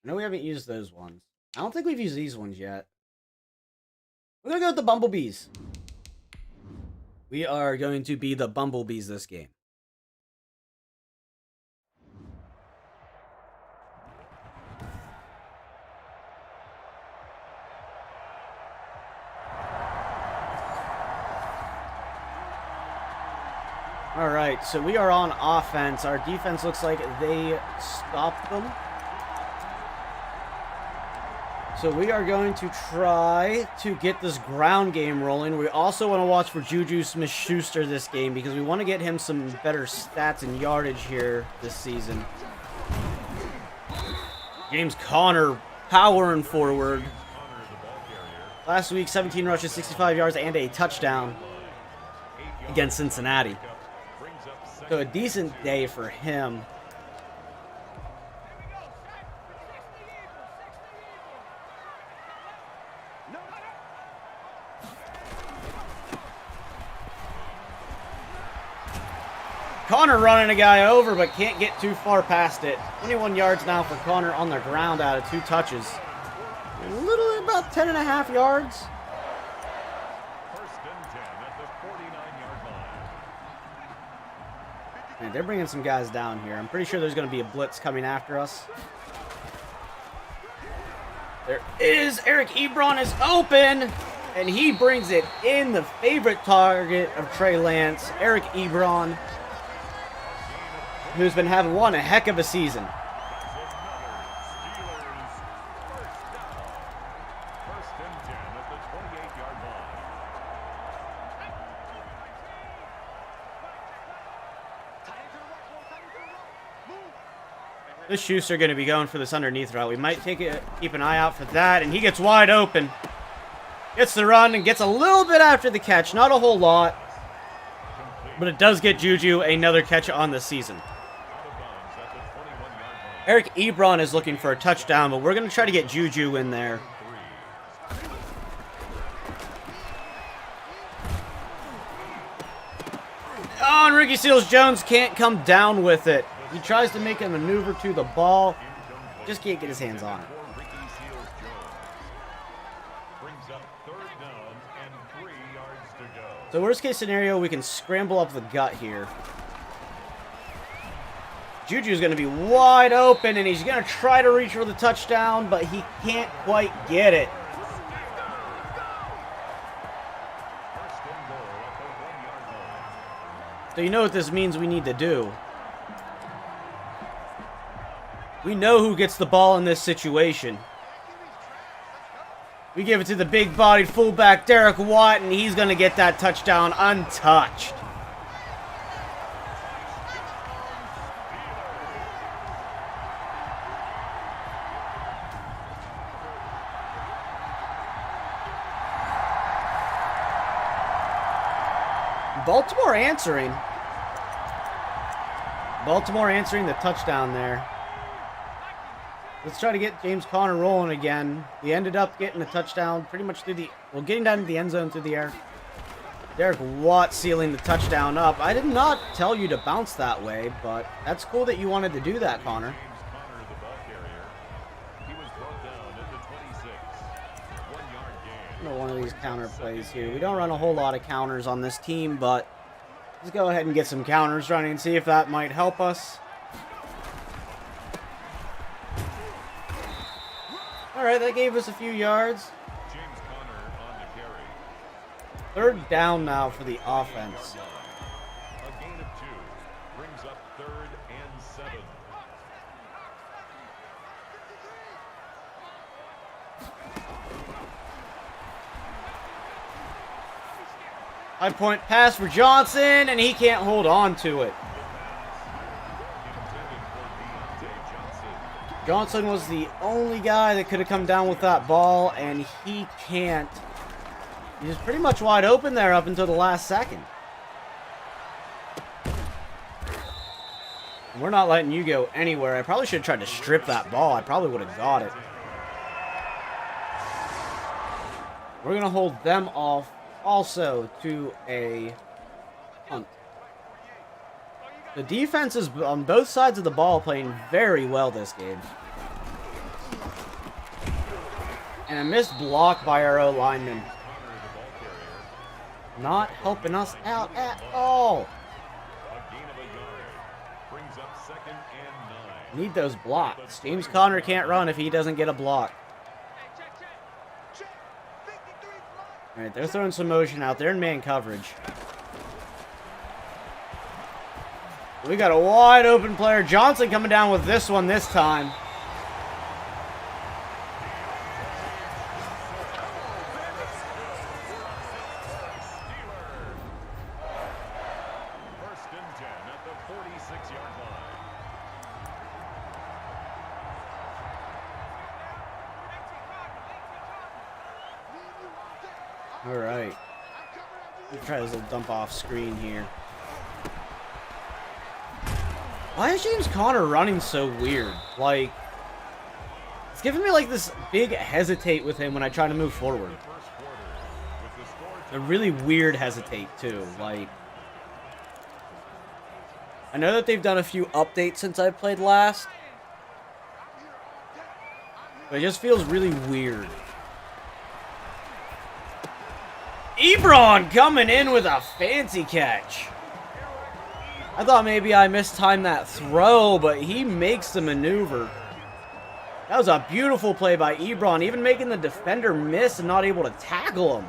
I know we haven't used those ones. I don't think we've used these ones yet. We're going to go with the Bumblebees. We are going to be the Bumblebees this game. All right, so we are on offense. Our defense looks like they stopped them. So we are going to try to get this ground game rolling. We also want to watch for Juju Smith-Schuster this game because we want to get him some better stats and yardage here this season. James Conner powering forward. Last week, 17 rushes, 65 yards, and a touchdown against Cincinnati. So a decent day for him. Connor running a guy over, but can't get too far past it. 21 yards now for Connor on the ground out of 2 touches. A little about 10.5 yards. First and 10 at the 49-yard line. Man, they're bringing some guys down here. I'm pretty sure there's going to be a blitz coming after us. There is. Eric Ebron is open, and he brings it in. The favorite target of Trey Lance, Eric Ebron, who's been having one heck of a season. This Schuster going to be going for this underneath route. We might keep an eye out for that, and he gets wide open. Gets the run and gets a little bit after the catch. Not a whole lot, but it does get Juju another catch on the season. Eric Ebron is looking for a touchdown, but we're going to try to get Juju in there. Oh, and Ricky Seals-Jones can't come down with it. He tries to make a maneuver to the ball. Just can't get his hands on it. So worst case scenario, we can scramble up the gut here. Juju's going to be wide open, and he's going to try to reach for the touchdown, but he can't quite get it. So you know what this means we need to do. We know who gets the ball in this situation. We give it to the big-bodied fullback, Derek Watt, and he's going to get that touchdown untouched. Baltimore answering the touchdown there. Let's try to get James Conner rolling again. We ended up getting a touchdown pretty much through the Well, getting down to the end zone through the air. Derek Watt sealing the touchdown up. I did not tell you to bounce that way, but that's cool that you wanted to do that, Connor. James Conner, the ball carrier. He was brought down at the 26. 1-yard gain. One of these counter plays here. We don't run a whole lot of counters on this team, but let's go ahead and get some counters running and see if that might help us. Alright, that gave us a few yards. James Conner on the carry. Third down now for the offense. A gain of 2 brings up 3rd and 7. High point pass for Johnson, and he can't hold on to it. Intended for Deontay Johnson. Johnson was the only guy that could have come down with that ball, and he can't. He was pretty much wide open there up until the last second. And we're not letting you go anywhere. I probably should have tried to strip that ball. I probably would have got it. We're going to hold them off also to a punt. The defense is on both sides of the ball playing very well this game. And a missed block by our O-lineman. Not helping us out at all. A gain of a yard brings up 2nd and 9. Need those blocks. James Conner can't run if he doesn't get a block. Alright, they're throwing some motion out there in man coverage. We got a wide open player. Johnson coming down with this one this time. First and 10 at the 46-yard line. Alright. Let's try this little dump off screen here. Why is James Conner running so weird? Like, it's giving me like this big hesitate with him when I try to move forward. First quarter with the score A really weird hesitate too. Like, I know that they've done a few updates since I played last, but it just feels really weird. Ebron coming in with a fancy catch. I thought maybe I mistimed that throw, but he makes the maneuver. That was a beautiful play by Ebron, even making the defender miss and not able to tackle him.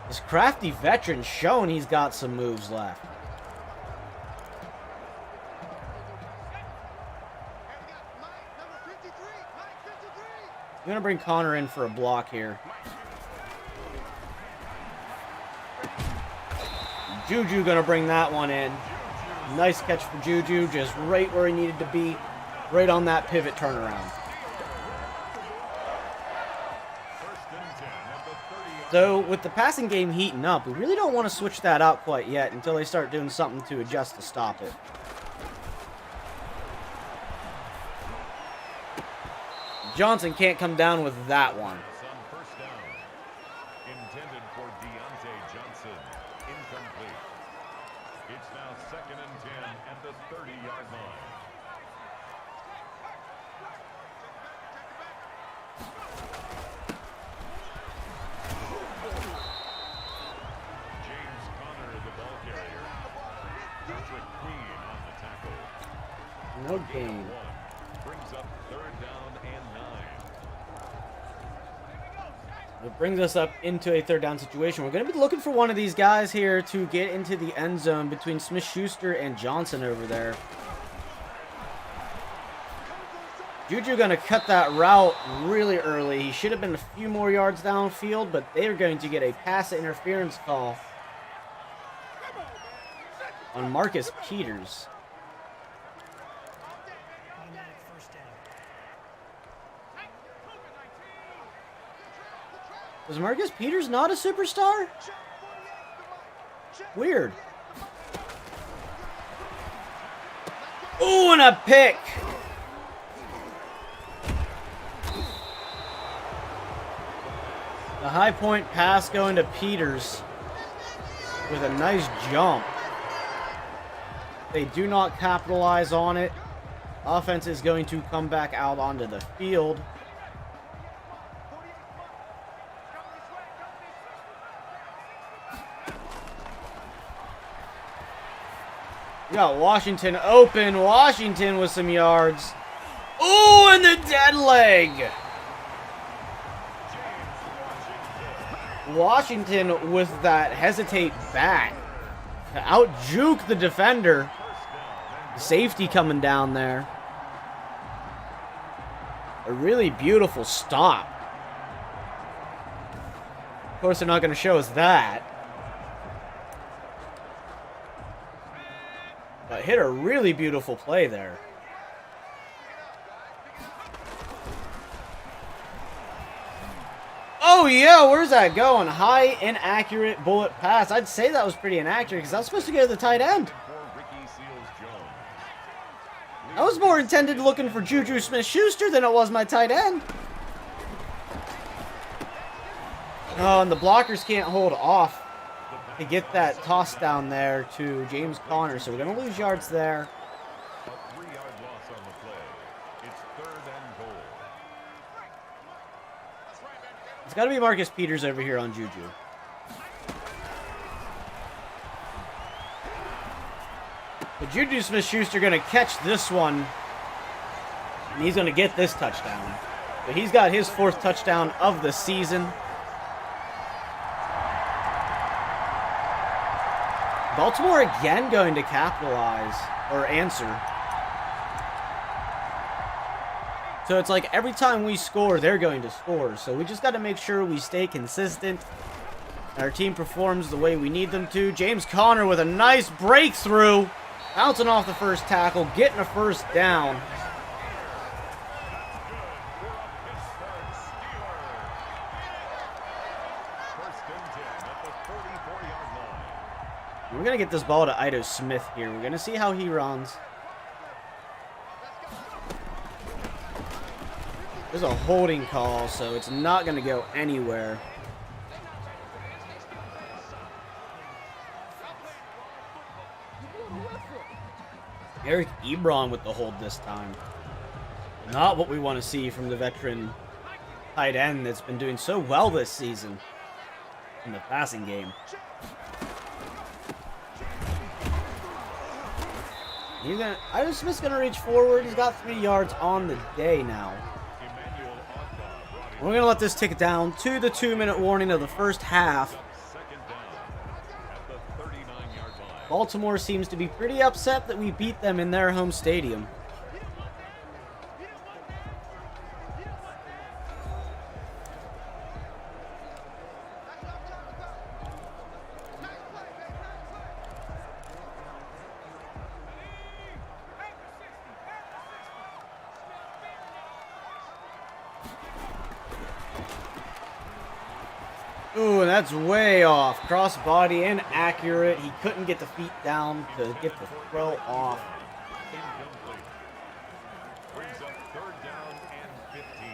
This crafty veteran showing he's got some moves left. I'm going to bring Connor in for a block here. Juju going to bring that one in. Nice catch for Juju, just right where he needed to be, right on that pivot turnaround. First and 10 at the 30-yard So, with the passing game heating up, we really don't want to switch that out quite yet until they start doing something to adjust to stop it. Johnson can't come down with that one. on first down. Intended for Deontay Johnson. Incomplete. It's now 2nd and 10 at the 30-yard line. James Conner, the ball carrier. Patrick Queen on the tackle. No gain. 1 brings up 3rd down and 9. It brings us up into a third down situation. We're going to be looking for one of these guys here to get into the end zone between Smith-Schuster and Johnson over there. Juju going to cut that route really early. He should have been a few more yards downfield, but they are going to get a pass interference call on Marcus Peters. Was Marcus Peters not a superstar? Weird. Ooh, and a pick. The high point pass going to Peters with a nice jump. They do not capitalize on it. Offense is going to come back out onto the field. We got Washington open. Washington with some yards. Ooh, and the dead leg. Washington with that hesitate back to out-juke the defender. Safety coming down there. A really beautiful stop. Of course, they're not going to show us that. But hit a really beautiful play there. Oh, yeah, where's that going? High, inaccurate bullet pass. I'd say that was pretty inaccurate because that was supposed to go to the tight end. I was more intended looking for Juju Smith-Schuster than it was my tight end. Oh, and the blockers can't hold off to get that toss down there to James Conner, so we're going to lose yards there. A 3-yard loss on the play. It's 3rd and goal. It's got to be Marcus Peters over here on Juju. But Juju Smith-Schuster going to catch this one, and he's going to get this touchdown. So he's got his 4th touchdown of the season. Baltimore again going to capitalize, or answer. So it's like every time we score, they're going to score. So we just got to make sure we stay consistent. Our team performs the way we need them to. James Conner with a nice breakthrough. Bouncing off the first tackle, getting a first down. We're going to get this ball to Ito Smith here. We're going to see how he runs. There's a holding call, so it's not going to go anywhere. Eric Ebron with the hold this time. Not what we want to see from the veteran tight end that's been doing so well this season in the passing game. Ito Smith's gonna reach forward. He's got 3 yards on the day now. We're gonna let this tick down to the 2-minute warning of the first half. Baltimore seems to be pretty upset that we beat them in their home stadium. Ooh, and that's way off. Crossbody inaccurate. He couldn't get the feet down to get the throw off. Incomplete. Brings up 3rd down and 15.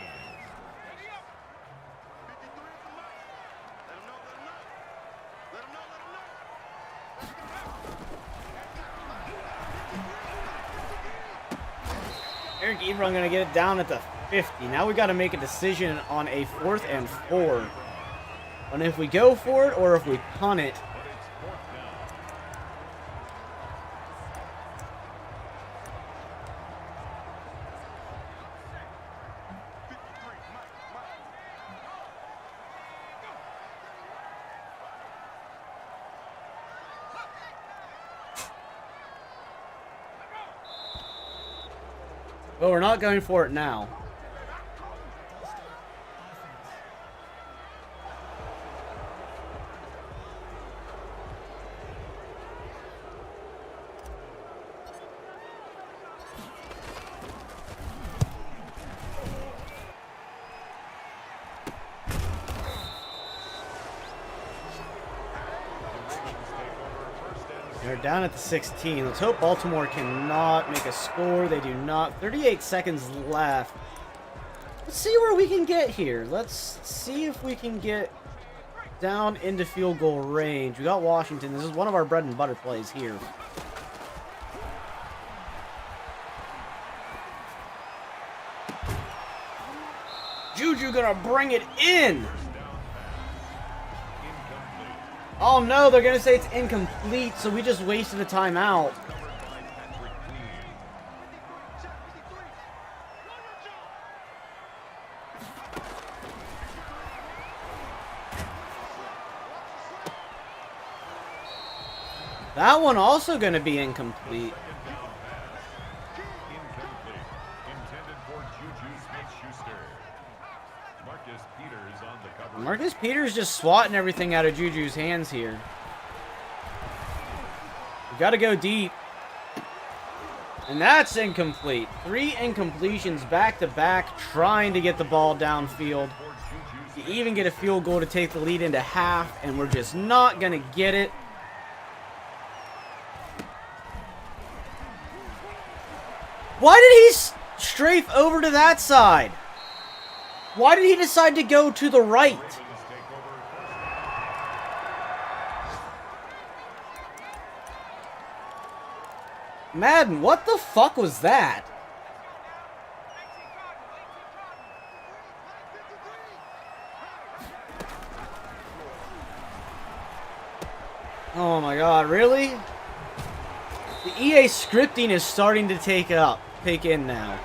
Eric Ebron going to get it down at the 50. Now we got to make a decision on a 4th and 4. And if we go for it or if we punt it. But we're not going for it now. They're down at the 16. Let's hope Baltimore cannot make a score. They do not. 38 seconds left. Let's see where we can get here. Let's see if we can get down into field goal range. We got Washington. This is one of our bread and butter plays here. Juju gonna bring it in. Oh no, they're gonna say it's incomplete, so we just wasted a timeout. That one also gonna be incomplete. Marcus Peters just swatting everything out of Juju's hands here. We gotta go deep. And that's incomplete. 3 incompletions back to back, trying to get the ball downfield. You even get a field goal to take the lead into half, and we're just not gonna get it. Why did he strafe over to that side? Why did he decide to go to the right? Madden, what the fuck was that? Oh my god, really? The EA scripting is starting to take in now.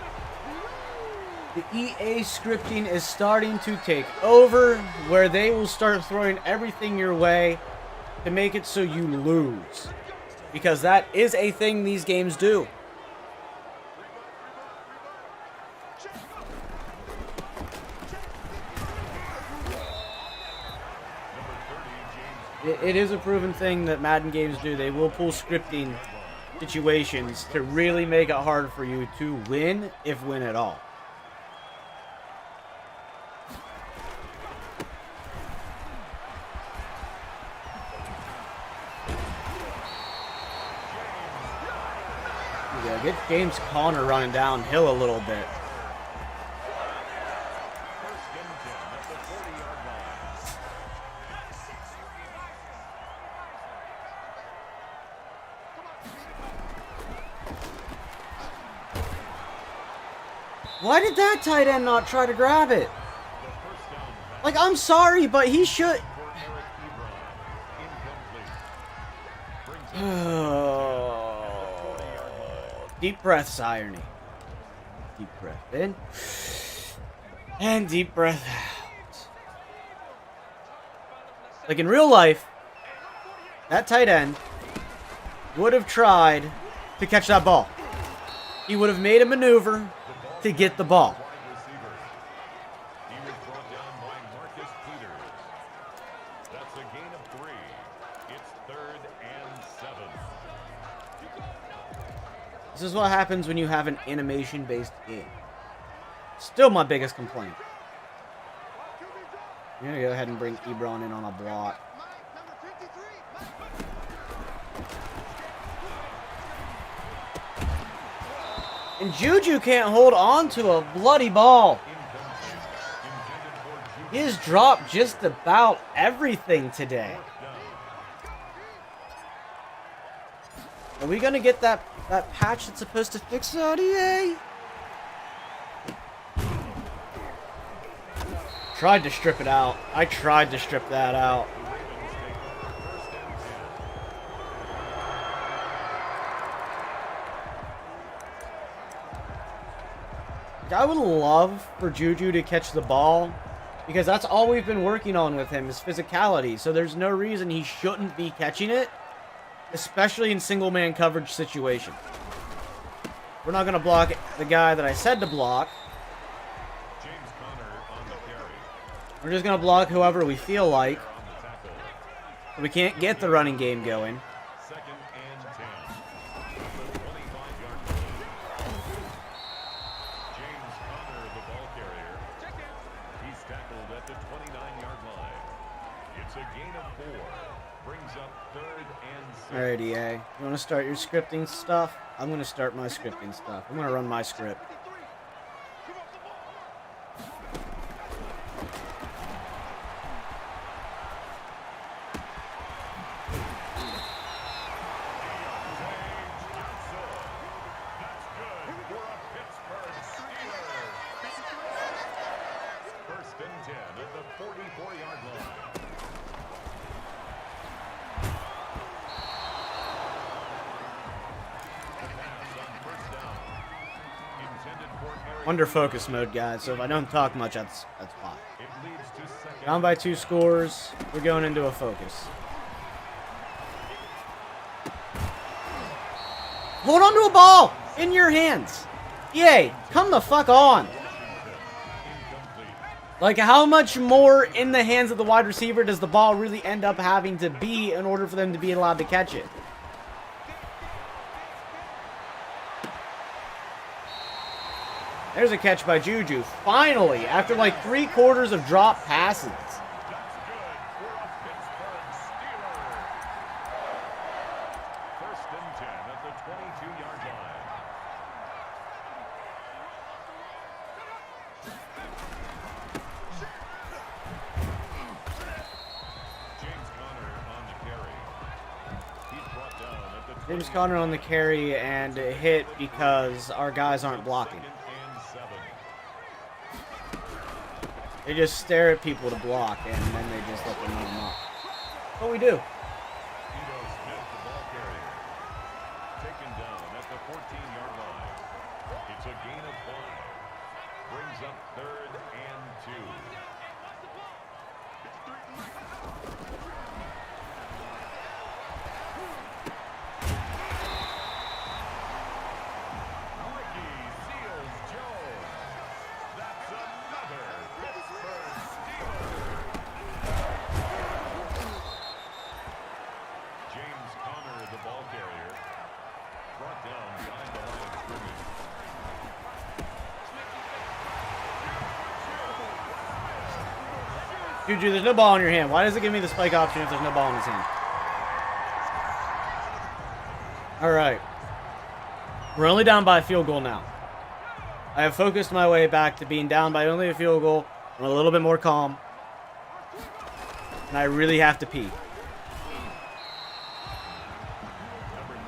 The EA scripting is starting to take over, where they will start throwing everything your way to make it so you lose. Because that is a thing these games do. It is a proven thing that Madden games do. They will pull scripting situations to really make it hard for you to win, if win at all. Yeah, get James Conner running downhill a little bit. Why did that tight end not try to grab it? Like, I'm sorry, but he should... Deep breaths, irony. Deep breath in. And deep breath out. Like, in real life, that tight end would have tried to catch that ball. He would have made a maneuver to get the ball. He was brought down by Marcus Peters. That's a gain of 3. It's 3rd and 7. This is what happens when you have an animation-based game. Still my biggest complaint. I'm gonna go ahead and bring Ebron in on a block. And Juju can't hold on to a bloody ball. He has dropped just about everything today. Are we gonna get that patch that's supposed to fix that, EA? Tried to strip it out. I tried to strip that out. I would love for Juju to catch the ball, because that's all we've been working on with him is physicality. So there's no reason he shouldn't be catching it, especially in single man coverage situation. We're not going to block the guy that I said to block. James Conner on the carry. We're just going to block whoever we feel like. We can't get the running game going. 2nd and 10. At the 25-yard line. James Conner, the ball carrier. He's tackled at the 29-yard line. It's a gain of 4. Brings up 3rd and 6. Alright, EA. You want to start your scripting stuff? I'm going to start my scripting stuff. I'm going to run my script. Under focus mode, guys, so if I don't talk much, that's why. It leads to second. Down by 2 scores, we're going into a focus. Hold on to a ball in your hands. EA, come the fuck on. Like, how much more in the hands of the wide receiver does the ball really end up having to be in order for them to be allowed to catch it? There's a catch by Juju. Finally, after like 3/4 of drop passes. That's good for a Pittsburgh Steeler. First and 10 at the 22-yard line. James Conner on the carry. He's brought down at the James Conner on the carry and hit because our guys aren't blocking. second and 7. They just stare at people to block, and then they just let them move them up. What we do? Ito Smith, the ball carrier. Taken down at the 14-yard line. It's a gain of 5. Brings up 3rd and 2. Ricky Seals-Jones. That's another Pittsburgh Steeler. James Conner, the ball carrier, brought down behind the line of scrimmage. Juju, there's no ball in your hand. Why does it give me the spike option if there's no ball in his hand? Alright. We're only down by a field goal now. I have focused my way back to being down by only a field goal. I'm a little bit more calm. And I really have to pee. Number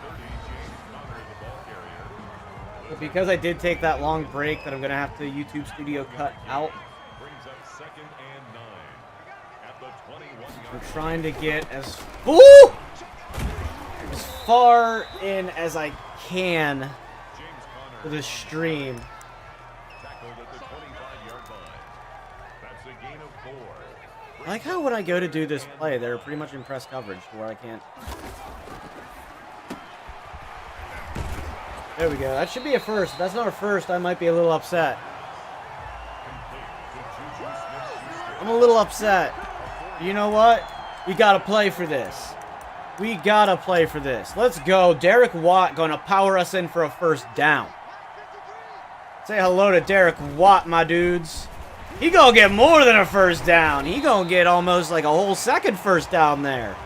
30, James Conner, the ball carrier. But because I did take that long break that I'm going to have to YouTube Studio cut out, Brings up 2nd and 9 at the 21-yard I'm trying to get as far in as I can James for Conner this stream. tackled at the 25-yard line. That's a gain of 4. I like how when I go to do this play, they're pretty much in press coverage where I can't. There we go. That should be a first. If that's not a first, I might be a little upset. I'm a little upset. You know what? We gotta play for this. We gotta play for this. Let's go. Derek Watt gonna power us in for a first down. Say hello to Derek Watt, my dudes. He gonna get more than a first down. He gonna get almost like a whole second first down there.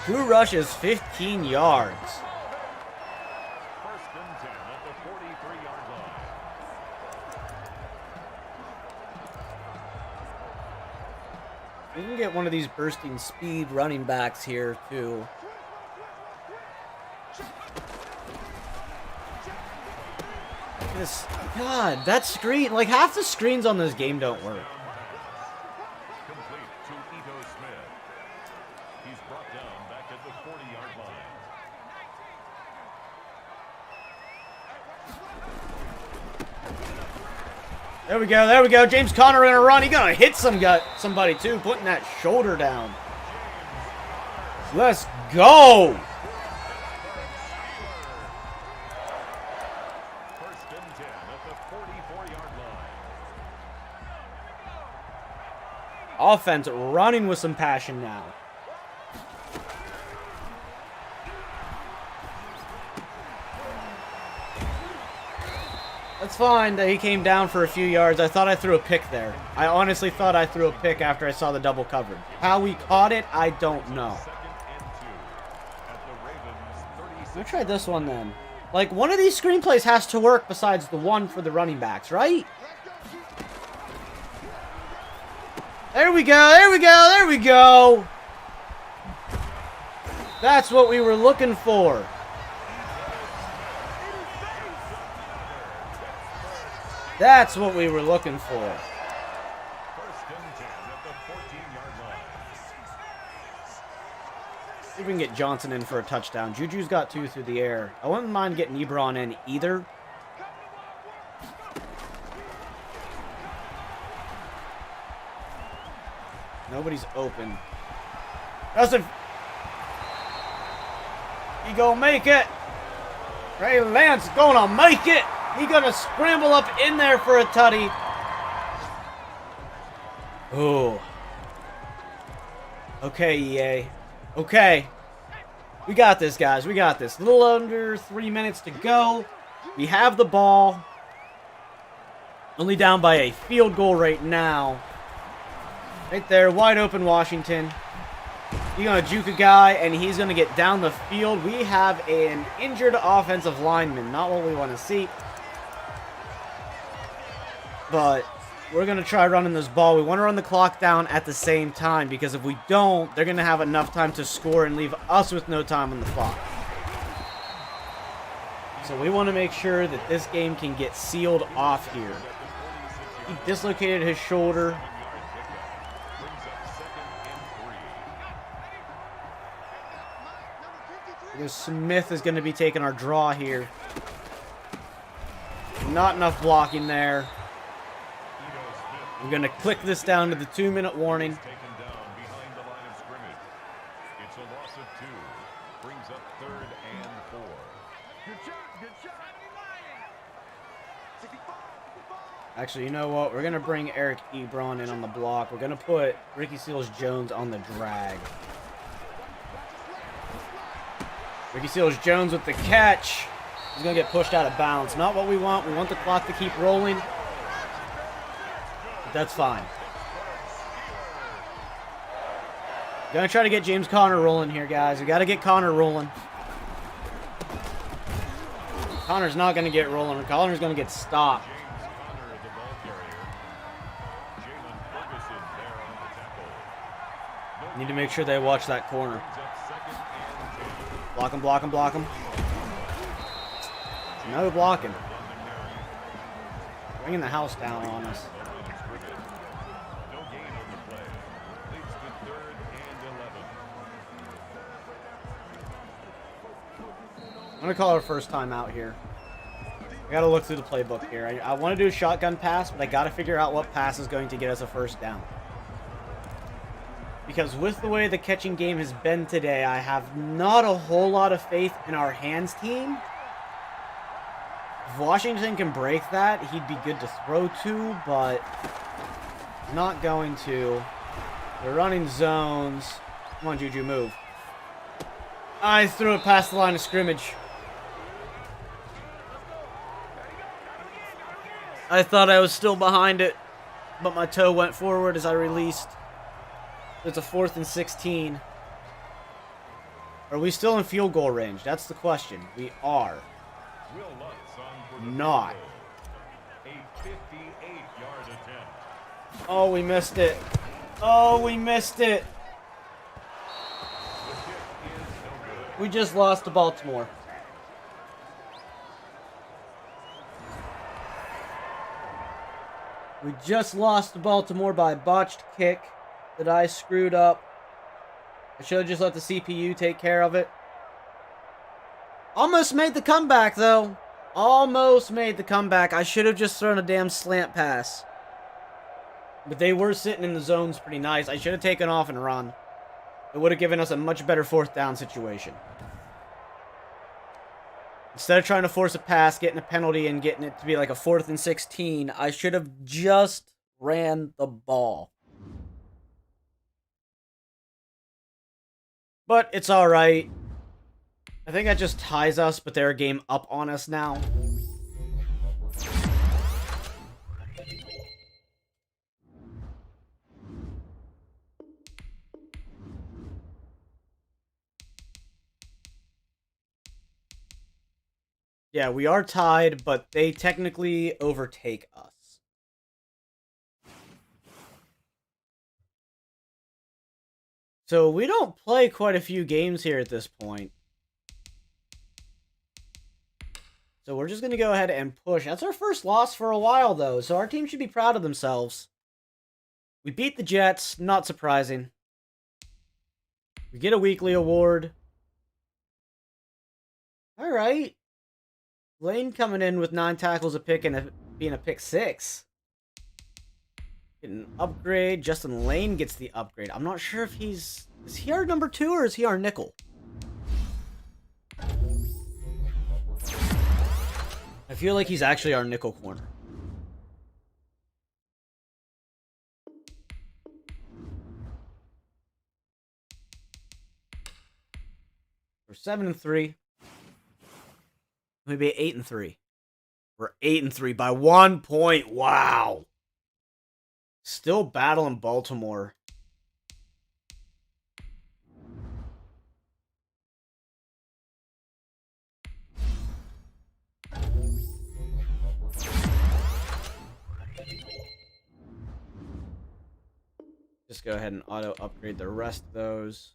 2 rushes, 15 yards. First and 10 at the 43-yard line. We can get one of these bursting speed running backs here, too. This, God, that screen, like half the screens on this game don't work. Complete to Ito Smith. He's brought down back at the 40-yard line. There we go, there we go. James Conner gonna run. He gonna hit somebody too, putting that shoulder down. Let's go. First and 10 at the 44-yard line. Offense running with some passion now. That's fine that he came down for a few yards. I thought I threw a pick there. I honestly thought I threw a pick after I saw the double coverage. How we caught it, I don't know. Second and 2 at the Ravens' 36. Let me try this one then. Like, one of these screenplays has to work besides the one for the running backs, right? There we go, there we go, there we go. That's what we were looking for. That's what we were looking for. First and 10 at the 14-yard line. See if we can get Johnson in for a touchdown. Juju's got 2 through the air. I wouldn't mind getting Ebron in either. Nobody's open. Doesn't. He gonna make it. Trey Lance gonna make it. He gonna scramble up in there for a tutty. Oh. Okay, EA. Okay. We got this, guys. We got this. A little under 3 minutes to go. We have the ball. Only down by a field goal right now. Right there, wide open Washington. He's going to juke a guy, and he's going to get down the field. We have an injured offensive lineman. Not what we want to see. But we're going to try running this ball. We want to run the clock down at the same time, because if we don't, they're going to have enough time to score and leave us with no time on the clock. So we want to make sure that this game can get sealed off here. He dislocated his shoulder. Because Smith is going to be taking our draw here. Not enough blocking there. We're going to click this down to the 2-minute warning. Taken down behind the line of scrimmage. It's a loss of 2. Brings up 3rd and 4. Good shot, good shot. 65, 65. Actually, you know what? We're going to bring Eric Ebron in on the block. We're going to put Ricky Seals-Jones on the drag. Ricky Seals-Jones with the catch. He's going to get pushed out of bounds. Not what we want. We want the clock to keep rolling. But that's fine. Gonna try to get James Conner rolling here, guys. We got to get Conner rolling. Conner's not going to get rolling. Conner's going to get stopped. James Conner, the ball carrier. Jalen Ferguson there on the tackle. Need to make sure they watch that corner. Brings up 2nd and 10. Block him, block him, block him. No blocking. Bringing the house down on us. No gain on the play. Leads to 3rd and 11. I'm going to call our first time out here. I got to look through the playbook here. I want to do a shotgun pass, but I got to figure out what pass is going to get us a first down. Because with the way the catching game has been today, I have not a whole lot of faith in our hands team. If Washington can break that, he'd be good to throw to, but not going to. They're running zones. Come on, Juju, move. I threw it past the line of scrimmage. I thought I was still behind it, but my toe went forward as I released. It's a 4th and 16. Are we still in field goal range? That's the question. We are. Will Lutz on for the Not. field goal. A 58-yard attempt. Oh, we missed it. Oh, we missed it. The kick is no good. We just lost to Baltimore. We just lost to Baltimore by a botched kick that I screwed up. I should have just let the CPU take care of it. Almost made the comeback, though. Almost made the comeback. I should have just thrown a damn slant pass. But they were sitting in the zones pretty nice. I should have taken off and run. It would have given us a much better 4th down situation. Instead of trying to force a pass, getting a penalty, and getting it to be like a 4th and 16, I should have just ran the ball. But it's alright. I think that just ties us, but they're a game up on us now. Yeah, we are tied, but they technically overtake us. So we don't play quite a few games here at this point. So we're just going to go ahead and push. That's our first loss for a while, though, so our team should be proud of themselves. We beat the Jets, not surprising. We get a weekly award. All right. Lane coming in with 9 tackles, a pick, and being a pick 6. Get an upgrade. Justin Lane gets the upgrade. I'm not sure if he's... Is he our number 2 or is he our nickel? I feel like he's actually our nickel corner. We're 7-3. Maybe 8-3. We're 8-3 by 1 point. Wow. Still battling Baltimore. Just go ahead and auto upgrade the rest of those.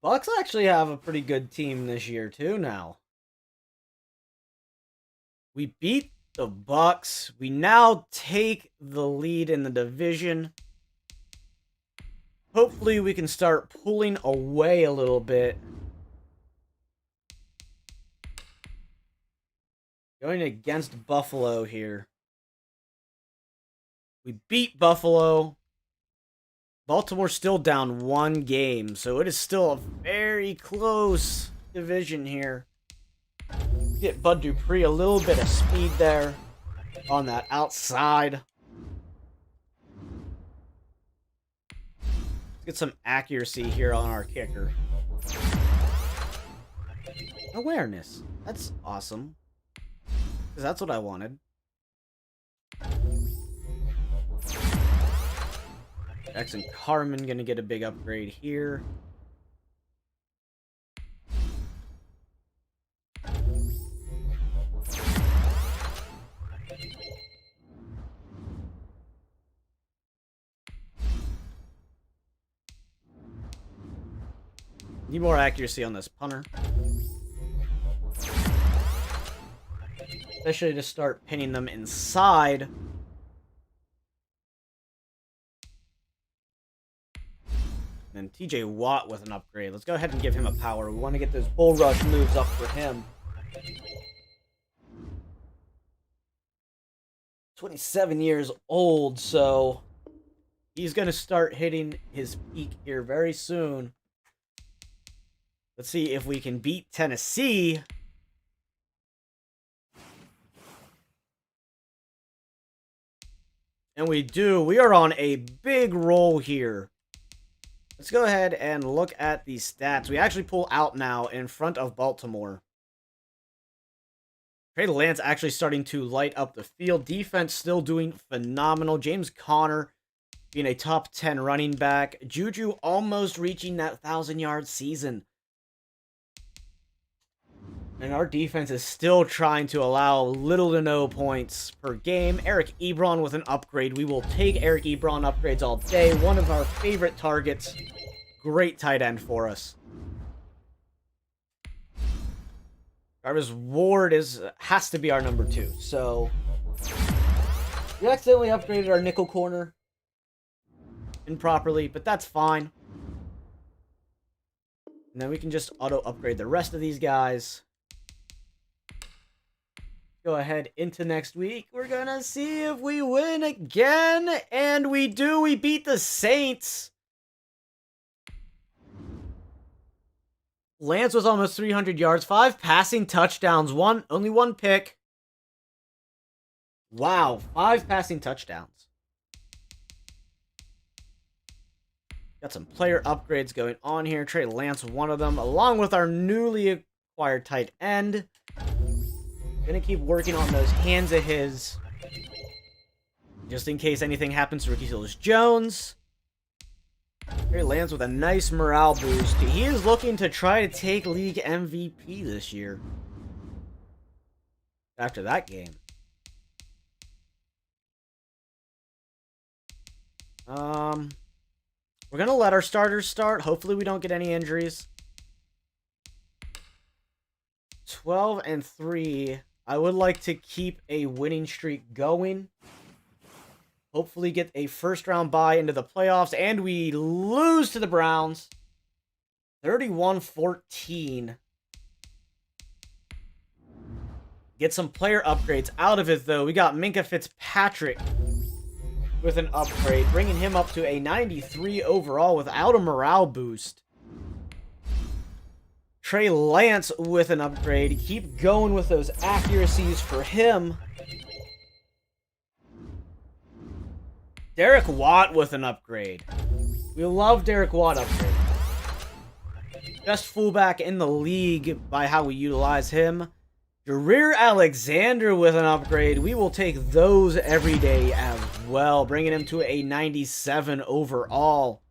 Bucks actually have a pretty good team this year too now. We beat the Bucks. We now take the lead in the division. Hopefully we can start pulling away a little bit. Going against Buffalo here. We beat Buffalo. Baltimore's still down 1 game, so it is still a very close division here. Get Bud Dupree a little bit of speed there on that outside. Let's get some accuracy here on our kicker. Awareness. That's awesome. Because that's what I wanted. Jackson Carmen gonna get a big upgrade here. Need more accuracy on this punter. Especially to start pinning them inside. And TJ Watt with an upgrade. Let's go ahead and give him a power. We want to get those bull rush moves up for him. 27 years old, so he's going to start hitting his peak here very soon. Let's see if we can beat Tennessee. And we do. We are on a big roll here. Let's go ahead and look at these stats. We actually pull out now in front of Baltimore. Trey Lance actually starting to light up the field. Defense still doing phenomenal. James Conner being a top 10 running back. Juju almost reaching that 1,000-yard season. And our defense is still trying to allow little to no points per game. Eric Ebron with an upgrade. We will take Eric Ebron upgrades all day. One of our favorite targets. Great tight end for us. Jarvis Ward has to be our number 2. So we accidentally upgraded our nickel corner improperly, but that's fine. And then we can just auto upgrade the rest of these guys. Go ahead into next week. We're gonna see if we win again, and we do. We beat the Saints. Lance was almost 300 yards, 5 passing touchdowns, only one pick. Wow, 5 passing touchdowns. Got some player upgrades going on here. Trey Lance, one of them, along with our newly acquired tight end. Gonna keep working on those hands of his. Just in case anything happens to Ricky Seals-Jones. Here lands with a nice morale boost. He is looking to try to take league MVP this year. After that game. We're gonna let our starters start. Hopefully we don't get any injuries. 12-3. I would like to keep a winning streak going. Hopefully get a first-round bye into the playoffs. And we lose to the Browns. 31-14. Get some player upgrades out of it, though. We got Minka Fitzpatrick with an upgrade, bringing him up to a 93 overall without a morale boost. Trey Lance with an upgrade. Keep going with those accuracies for him. Derek Watt with an upgrade. We love Derek Watt upgrade. Best fullback in the league by how we utilize him. Jareer Alexander with an upgrade. We will take those every day as well, bringing him to a 97 overall.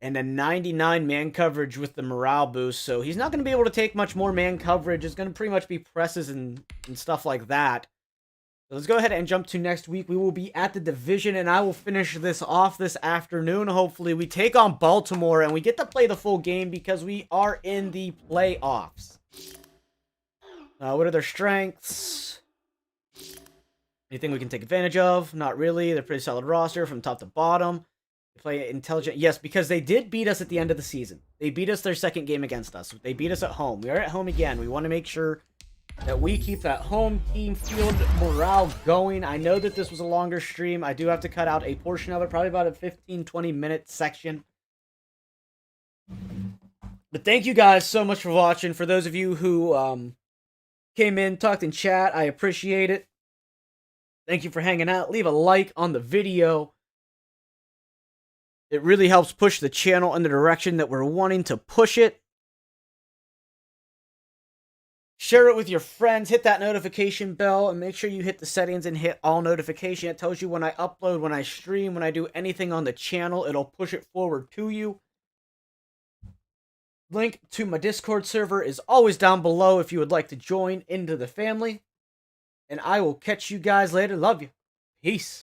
And a 99 man coverage with the morale boost. So he's not going to be able to take much more man coverage. It's going to pretty much be presses and stuff like that. So let's go ahead and jump to next week. We will be at the division, and I will finish this off this afternoon. Hopefully, we take on Baltimore, and we get to play the full game because we are in the playoffs. What are their strengths? Anything we can take advantage of? Not really. They're pretty solid roster from top to bottom. They play intelligent. Yes, because they did beat us at the end of the season. They beat us their second game against us. They beat us at home. We are at home again. We want to make sure that we keep that home team field morale going. I know that this was a longer stream. I do have to cut out a portion of it, probably about a 15-20 minute section. But thank you guys so much for watching. For those of you who came in, talked in chat, I appreciate it. Thank you for hanging out. Leave a like on the video. It really helps push the channel in the direction that we're wanting to push it. Share it with your friends. Hit that notification bell and make sure you hit the settings and hit all notification. It tells you when I upload, when I stream, when I do anything on the channel. It'll push it forward to you. Link to my Discord server is always down below if you would like to join into the family. And I will catch you guys later. Love you. Peace.